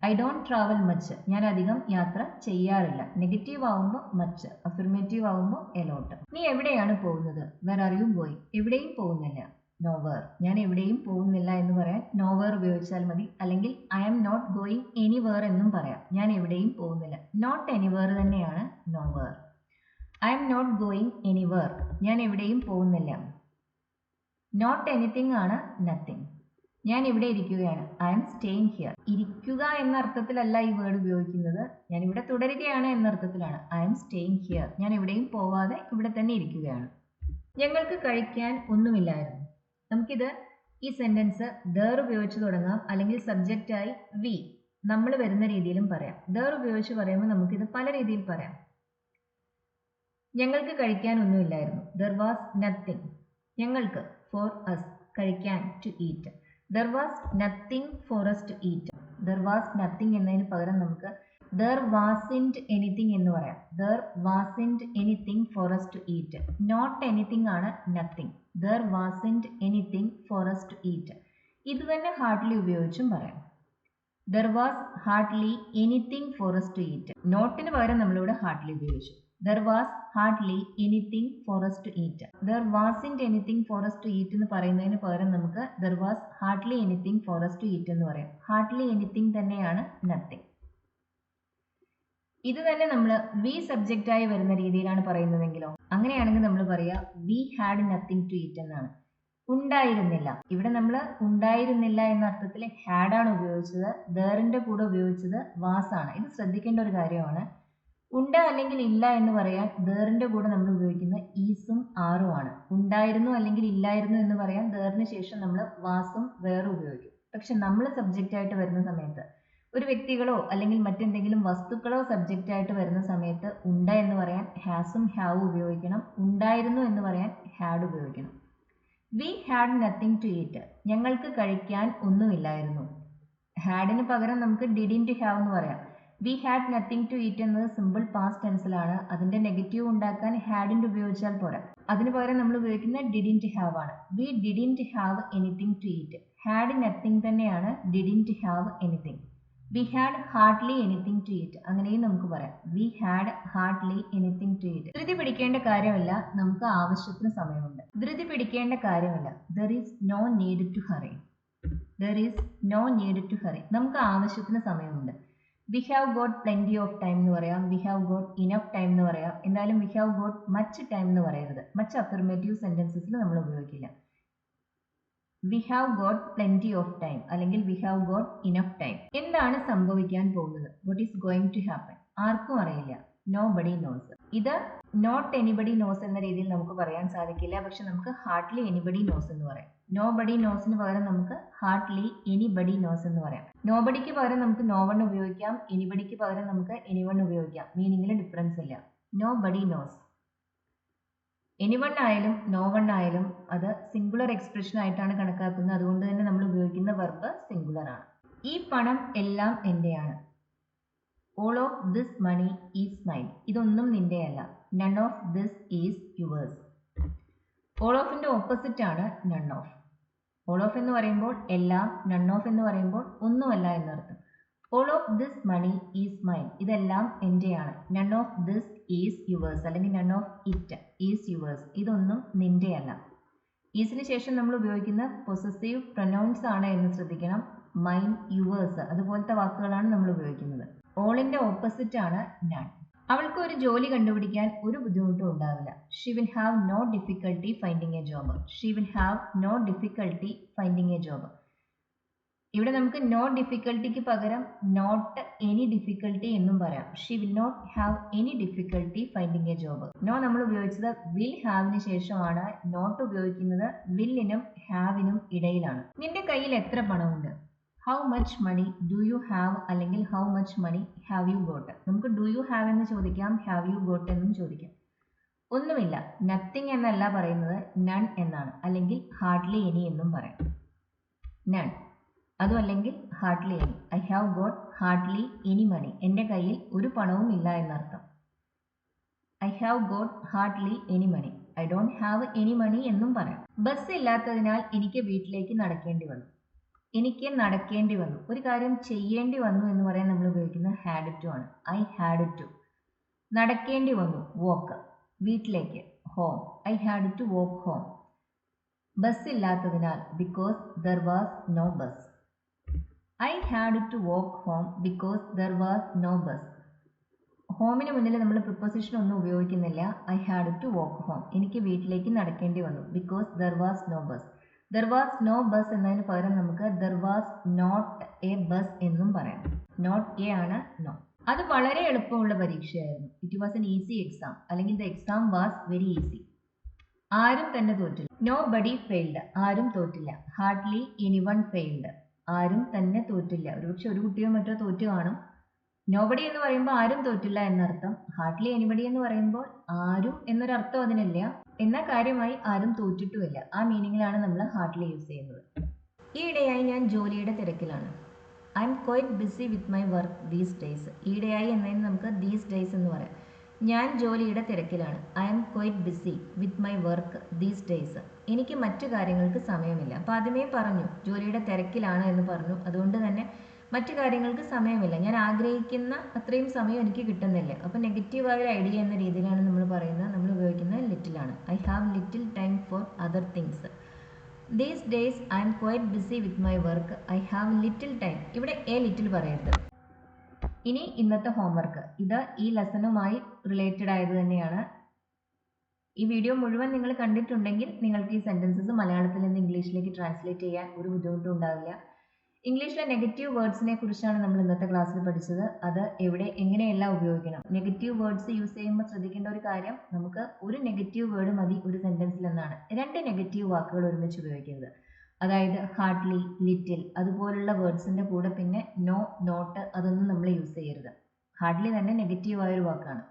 I don't travel much. ഞാൻ അധികം യാത്ര ചെയ്യാറില്ല. നെഗറ്റീവ് ആവുമ്പോൾ മച്ച്, അഫർമേറ്റീവ് ആവുമ്പോൾ എലോട്ട്. നീ എവിടെയാണ് പോകുന്നത്? Where are you going? എവിടെയും പോകുന്നില്ല. നോവേർ. ഞാൻ എവിടെയും പോകുന്നില്ല എന്ന് പറയാൻ നോവേർ ഉപയോഗിച്ചാൽ മതി. അല്ലെങ്കിൽ I am not going anywhere എന്നും പറയാം. ഞാൻ എവിടെയും പോകുന്നില്ല. നോട്ട് എനിവേർ തന്നെയാണ് nowhere. I am not going anywhere. ഞാൻ എവിടെയും പോകുന്നില്ല. നോട്ട് എനിത്തിങ് ആണ് നത്തിങ്. ഞാൻ ഇവിടെ ഇരിക്കുകയാണ്. I am staying here. ഇരിക്കുക എന്ന അർത്ഥത്തിലല്ല ഈ വേർഡ് ഉപയോഗിക്കുന്നത്. ഞാൻ ഇവിടെ തുടരുകയാണ് എന്ന അർത്ഥത്തിലാണ്. I am staying here. ഞാൻ എവിടെയും പോവാതെ ഇവിടെ തന്നെ ഇരിക്കുകയാണ്. ഞങ്ങൾക്ക് കഴിക്കാൻ ഒന്നുമില്ലായിരുന്നു. നമുക്കിത് ഈ സെന്റൻസ് ദർ ഉപയോഗിച്ച് തുടങ്ങാം, അല്ലെങ്കിൽ സബ്ജക്റ്റായി വി നമ്മൾ വരുന്ന രീതിയിലും പറയാം. ദർ ഉപയോഗിച്ച് പറയുമ്പോൾ നമുക്കിത് പല രീതിയിൽ പറയാം. ഞങ്ങൾക്ക് കഴിക്കാൻ ഒന്നുമില്ലായിരുന്നു. There was nothing. ഞങ്ങൾക്ക് ഫോർ അസ്, കഴിക്കാൻ to eat. There was nothing for us to eat. There was nothing എന്നതിന് പകരം നമുക്ക് ദർ വാസിൻറ്റ് എനിത്തിങ് എന്ന് പറയാം. There wasn't anything for us to eat. Not anything ആണ് nothing. There wasn't anything for us to eat. ഇത് തന്നെ hardly ഉപയോഗിച്ചും പറയാം. There was hardly anything for us to eat. നോട്ടിന് പകരം നമ്മളിവിടെ ഹാർഡ്ലി ഉപയോഗിച്ചു. There was hardly anything for us to eat. There wasn't anything for us to eat എന്ന് പറയുന്നതിന് പകരം നമുക്ക് there was hardly anything for us to eat എന്ന് പറയാം. ഹാർഡ്ലി എനിത്തിങ് തന്നെയാണ് നത്തിങ്. ഇത് തന്നെ നമ്മൾ വി സബ്ജക്റ്റായി വരുന്ന രീതിയിലാണ് പറയുന്നതെങ്കിലോ അങ്ങനെയാണെങ്കിൽ നമ്മൾ പറയാ we had nothing to eat എന്നാണ്. ഉണ്ടായിരുന്നില്ല. ഇവിടെ നമ്മൾ ഉണ്ടായിരുന്നില്ല എന്ന അർത്ഥത്തിൽ ഹാഡ് ആണ് ഉപയോഗിച്ചത്. ദറിന്റെ കൂടെ ഉപയോഗിച്ചത് വാസ് ആണ്. ഇത് ശ്രദ്ധിക്കേണ്ട ഒരു കാര്യമാണ്. ഉണ്ട് അല്ലെങ്കിൽ ഇല്ല എന്ന് പറയാൻ ദേറിന്റെ കൂടെ നമ്മൾ ഉപയോഗിക്കുന്ന ഈസും ആറും ആണ്. ഉണ്ടായിരുന്നു അല്ലെങ്കിൽ ഇല്ലായിരുന്നു എന്ന് പറയാൻ ദേറിന് ശേഷം നമ്മൾ വാസും വേറെ ഉപയോഗിക്കും. പക്ഷെ നമ്മൾ സബ്ജക്റ്റ് ആയിട്ട് വരുന്ന സമയത്ത് ഒരു വ്യക്തികളോ അല്ലെങ്കിൽ മറ്റെന്തെങ്കിലും വസ്തുക്കളോ സബ്ജക്റ്റ് ആയിട്ട് വരുന്ന സമയത്ത് ഉണ്ട് എന്ന് പറയാൻ ഹാസും ഹാവും ഉപയോഗിക്കണം. ഉണ്ടായിരുന്നു എന്ന് പറയാൻ ഹാഡ് ഉപയോഗിക്കണം. We had nothing to eat. ഞങ്ങൾക്ക് കഴിക്കാൻ ഒന്നുമില്ലായിരുന്നു. ഹാഡിന് പകരം നമുക്ക് ഡിഡിൻറ്റ് ഹാവ് എന്ന് പറയാം. We had nothing to eat എന്നത് സിമ്പിൾ പാസ്റ്റ് ടെൻസിലാണ്. അതിന്റെ നെഗറ്റീവ് ഉണ്ടാക്കാൻ ഹാഡിൻ്റെ ഉപയോഗിച്ചാൽ പോരാ. അതിന് പകരം നമ്മൾ ഉപയോഗിക്കുന്ന ഡിഡിൻറ്റ് ഹാവ് ആണ്. We didn't have anything to eat. Had nothing തന്നെയാണ് didn't have anything. We had hardly anything to eat. അങ്ങനെയും നമുക്ക് പറയാം. We had hardly anything to eat. ധൃതി പിടിക്കേണ്ട കാര്യമില്ല, നമുക്ക് ആവശ്യത്തിന് സമയമുണ്ട്. ധൃതി പിടിക്കേണ്ട കാര്യമില്ല. There is no need to hurry. There is no need to hurry. നമുക്ക് ആവശ്യത്തിന് സമയമുണ്ട്. We have got plenty of time എന്ന് പറയാം. We have got enough time എന്ന് പറയാം. എന്തായാലും we have got much time എന്ന് പറയരുത്. മച്ച് അഫർമേറ്റീവ് സെന്റൻസസിൽ നമ്മൾ ഉപയോഗിക്കില്ല. We have got plenty of time അല്ലെങ്കിൽ we have got enough time. എന്താണ് സംഭവിക്കാൻ പോകുന്നത്? What is going to happen? ആർക്കും അറിയില്ല. Nobody knows. ഇത് നോട്ട് എനിബഡി നോസ് എന്ന രീതിയിൽ നമുക്ക് പറയാൻ സാധിക്കില്ല. പക്ഷെ നമുക്ക് ഹാർഡ്ലി എനിബഡി നോസ് എന്ന് പറയാം. നോ ബഡി നോസിന് പകരം നമുക്ക് ഹാർഡ്ലി എനിബഡി നോസ് എന്ന് പറയാം. നോബഡിക്ക് പകരം നമുക്ക് നോ വൺ ഉപയോഗിക്കാം. എനിബഡിക്ക് പകരം നമുക്ക് എനിവൺ ഉപയോഗിക്കാം. മീനിങ്ങിൽ ഡിഫറൻസ് ഇല്ല. Nobody knows. എനിവൺ ആയാലും നോ വൺ ആയാലും അത് സിംഗുലർ എക്സ്പ്രഷൻ ആയിട്ടാണ് കണക്കാക്കുന്നത്. അതുകൊണ്ട് തന്നെ നമ്മൾ ഉപയോഗിക്കുന്ന വെർബ് സിംഗുലർ ആണ്. ഈ പണം എല്ലാം എന്റെയാണ്. All of this money is mine. ഇതൊന്നും നിന്റെയല്ല. None of this is yours. ഓൾ ഓഫിന്റെ ഓപ്പോസിറ്റ് ആണ് നൺ ഓഫ്. ഓൾ ഓഫ് എന്ന് പറയുമ്പോൾ എല്ലാം, നൺ ഓഫ് എന്ന് പറയുമ്പോൾ ഒന്നുമല്ല എന്നർത്ഥം. All of this money is mine. ഇതെല്ലാം എന്റെയാണ്. None of this is yours അല്ലെങ്കിൽ none of it is yours. ഇതൊന്നും നിന്റെയല്ല. ഈസിന് ശേഷം നമ്മൾ ഉപയോഗിക്കുന്ന പൊസസീവ് പ്രൊനൗൺസ് ആണ് എന്ന് ശ്രദ്ധിക്കണം. മൈൻ, യുവേഴ്സ് അതുപോലത്തെ വാക്കുകളാണ് നമ്മൾ ഉപയോഗിക്കുന്നത്. ഓളിന്റെ ഓപ്പോസിറ്റ് ആണ് നൺ. അവൾക്ക് ഒരു ജോലി കണ്ടുപിടിക്കാൻ ഒരു ബുദ്ധിമുട്ടും ഉണ്ടാവില്ല. She will have no difficulty finding a job. She will have no difficulty finding a job. ഇവിടെ നമുക്ക് നോ ഡിഫിക്കൽട്ടിക്ക് പകരം നോട്ട് എനി ഡിഫിക്കൽട്ടി എന്നും പറയാം. She will not have any difficulty finding a job. No നമ്മൾ ഉപയോഗിച്ചത് വിൽ ഹാവിന് ശേഷമാണ്. Not ഉപയോഗിക്കുന്നത് വില്ലിനും ഹാവിനും ഇടയിലാണ്. നിന്റെ കയ്യിൽ എത്ര പണമുണ്ട്? How much money do you have അല്ലെങ്കിൽ how much money have you got. നമുക്ക് ഡു യു ഹാവ് എന്ന് ചോദിക്കാം, ഹാവ് യു ഗോട്ട് എന്നും ചോദിക്കാം. ഒന്നുമില്ല, നത്തിങ് എന്നല്ല പറയുന്നത്, നൺ എന്നാണ്. അല്ലെങ്കിൽ ഹാർഡ്ലി എനി എന്നും പറയാം. നൺ അതും അല്ലെങ്കിൽ hardly any. I have got hardly any money. എൻ്റെ കയ്യിൽ ഒരു പണവും ഇല്ല എന്നർത്ഥം. I have got hardly any money. I don't have any money എന്നും പറയാം. ബസ് ഇല്ലാത്തതിനാൽ എനിക്ക് വീട്ടിലേക്ക് നടക്കേണ്ടി വന്നു. എനിക്ക് നടക്കേണ്ടി വന്നു. ഒരു കാര്യം ചെയ്യേണ്ടി വന്നു എന്ന് പറയാൻ നമ്മൾ ഉപയോഗിക്കുന്ന ഹാഡ് ടു ആണ്. I had to. നടക്കേണ്ടി വന്നു, വോക്ക്. വീട്ടിലേക്ക്, home. I had to walk home. Bus ഇല്ലാത്തതിനാൽ, because there was no bus. I had to walk home because there was no bus. ഹോമിന് മുന്നിൽ നമ്മൾ പ്രിപ്പോസിഷൻ ഒന്നും ഉപയോഗിക്കുന്നില്ല. I had to walk home. എനിക്ക് വീട്ടിലേക്ക് നടക്കേണ്ടി വന്നു. Because there was no bus. There was no bus എന്നതിന് പകരം നമുക്ക് there was not a bus എന്നും പറയാം. നോട്ട് എ ആണ് നോ. അത് വളരെ എളുപ്പമുള്ള പരീക്ഷയായിരുന്നു. It was an easy exam അല്ലെങ്കിൽ the exam was very easy. ആരും തന്നെ തോറ്റില്ല. No buddy failed. ആരും തോറ്റില്ല. Hardly anyone failed. ആരും തന്നെ തോറ്റില്ല. ഒരുപക്ഷെ ഒരു കുട്ടിയോ മറ്റോ തോറ്റു കാണും. നോബഡി എന്ന് പറയുമ്പോൾ ആരും തോറ്റില്ല എന്നർത്ഥം. ഹാർഡ്ലി എനിബഡി എന്ന് പറയുമ്പോൾ ആരും എന്നൊരർത്ഥം അതിനില്ല. എന്നാൽ കാര്യമായി ആരും തോറ്റിട്ടുമില്ല. ആ മീനിങ്ങിലാണ് നമ്മൾ ഹാർഡ്ലി യൂസ് ചെയ്യുന്നത്. ഈയിടെയായി ഞാൻ ജോലിയുടെ തിരക്കിലാണ്. I am quite busy with my work these days. ഈയിടെയായി എന്നതിന് നമുക്ക് ദീസ് ഡേയ്സ് എന്ന് പറയാം. ഞാൻ ജോലിയുടെ തിരക്കിലാണ്. I am quite busy with my work these days. എനിക്ക് മറ്റു കാര്യങ്ങൾക്ക് സമയമില്ല. അപ്പോൾ ആദ്യമേ പറഞ്ഞു ജോലിയുടെ തിരക്കിലാണ് എന്ന് പറഞ്ഞു. അതുകൊണ്ട് തന്നെ മറ്റു കാര്യങ്ങൾക്ക് സമയമില്ല. ഞാൻ ആഗ്രഹിക്കുന്ന അത്രയും സമയം എനിക്ക് കിട്ടുന്നില്ല. അപ്പോൾ നെഗറ്റീവായ ഒരു ഐഡിയ എന്ന രീതിയിലാണ് നമ്മൾ പറയുന്നത്. നമ്മൾ ഉപയോഗിക്കുന്നത് ലിറ്റിലാണ്. I have little time for other things. These days I am quite busy with my work. I have little time. ഇവിടെ എ ലിറ്റിൽ പറയരുത്. ഇനി ഇന്നത്തെ ഹോംവർക്ക്. ഇത് ഈ ലെസണുമായി റിലേറ്റഡ് ആയത് തന്നെയാണ്. ഈ വീഡിയോ മുഴുവൻ നിങ്ങൾ കണ്ടിട്ടുണ്ടെങ്കിൽ നിങ്ങൾക്ക് ഈ സെൻറ്റൻസസ് മലയാളത്തിൽ നിന്ന് ഇംഗ്ലീഷിലേക്ക് ട്രാൻസ്ലേറ്റ് ചെയ്യാൻ ഒരു ബുദ്ധിമുട്ടും ഉണ്ടാവില്ല. ഇംഗ്ലീഷിലെ നെഗറ്റീവ് വേർഡ്സിനെ കുറിച്ചാണ് നമ്മൾ ഇന്നത്തെ ക്ലാസ്സിൽ പഠിച്ചത്. അത് എവിടെ എങ്ങനെയെല്ലാം ഉപയോഗിക്കണം. നെഗറ്റീവ് വേർഡ്സ് യൂസ് ചെയ്യുമ്പോൾ ശ്രദ്ധിക്കേണ്ട ഒരു കാര്യം, നമുക്ക് ഒരു നെഗറ്റീവ് വേർഡ് മതി ഒരു സെന്റൻസിൽ എന്നാണ്. രണ്ട് നെഗറ്റീവ് വാക്കുകൾ ഒരുമിച്ച് ഉപയോഗിക്കരുത്. അതായത് ഹാർഡ്ലി, ലിറ്റിൽ അതുപോലുള്ള വേർഡ്സിന്റെ കൂടെ പിന്നെ നോ, നോട്ട് അതൊന്നും നമ്മൾ യൂസ് ചെയ്യരുത്. ഹാർഡ്ലി തന്നെ നെഗറ്റീവായ ഒരു വാക്കാണ്.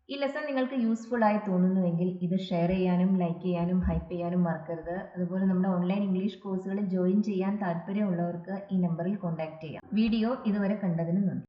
ഈ ലെസൺ നിങ്ങൾക്ക് യൂസ്ഫുൾ ആയി തോന്നുന്നുവെങ്കിൽ ഇത് ഷെയർ ചെയ്യാനും ലൈക്ക് ചെയ്യാനും ഹൈപ്പ് ചെയ്യാനും മറക്കരുത്. അതുപോലെ നമ്മുടെ ഓൺലൈൻ ഇംഗ്ലീഷ് കോഴ്സുകളിൽ ജോയിൻ ചെയ്യാൻ താല്പര്യമുള്ളവർക്ക് ഈ നമ്പറിൽ കോൺടാക്ട് ചെയ്യാം. വീഡിയോ ഇതുവരെ കണ്ടതിന് നന്ദി.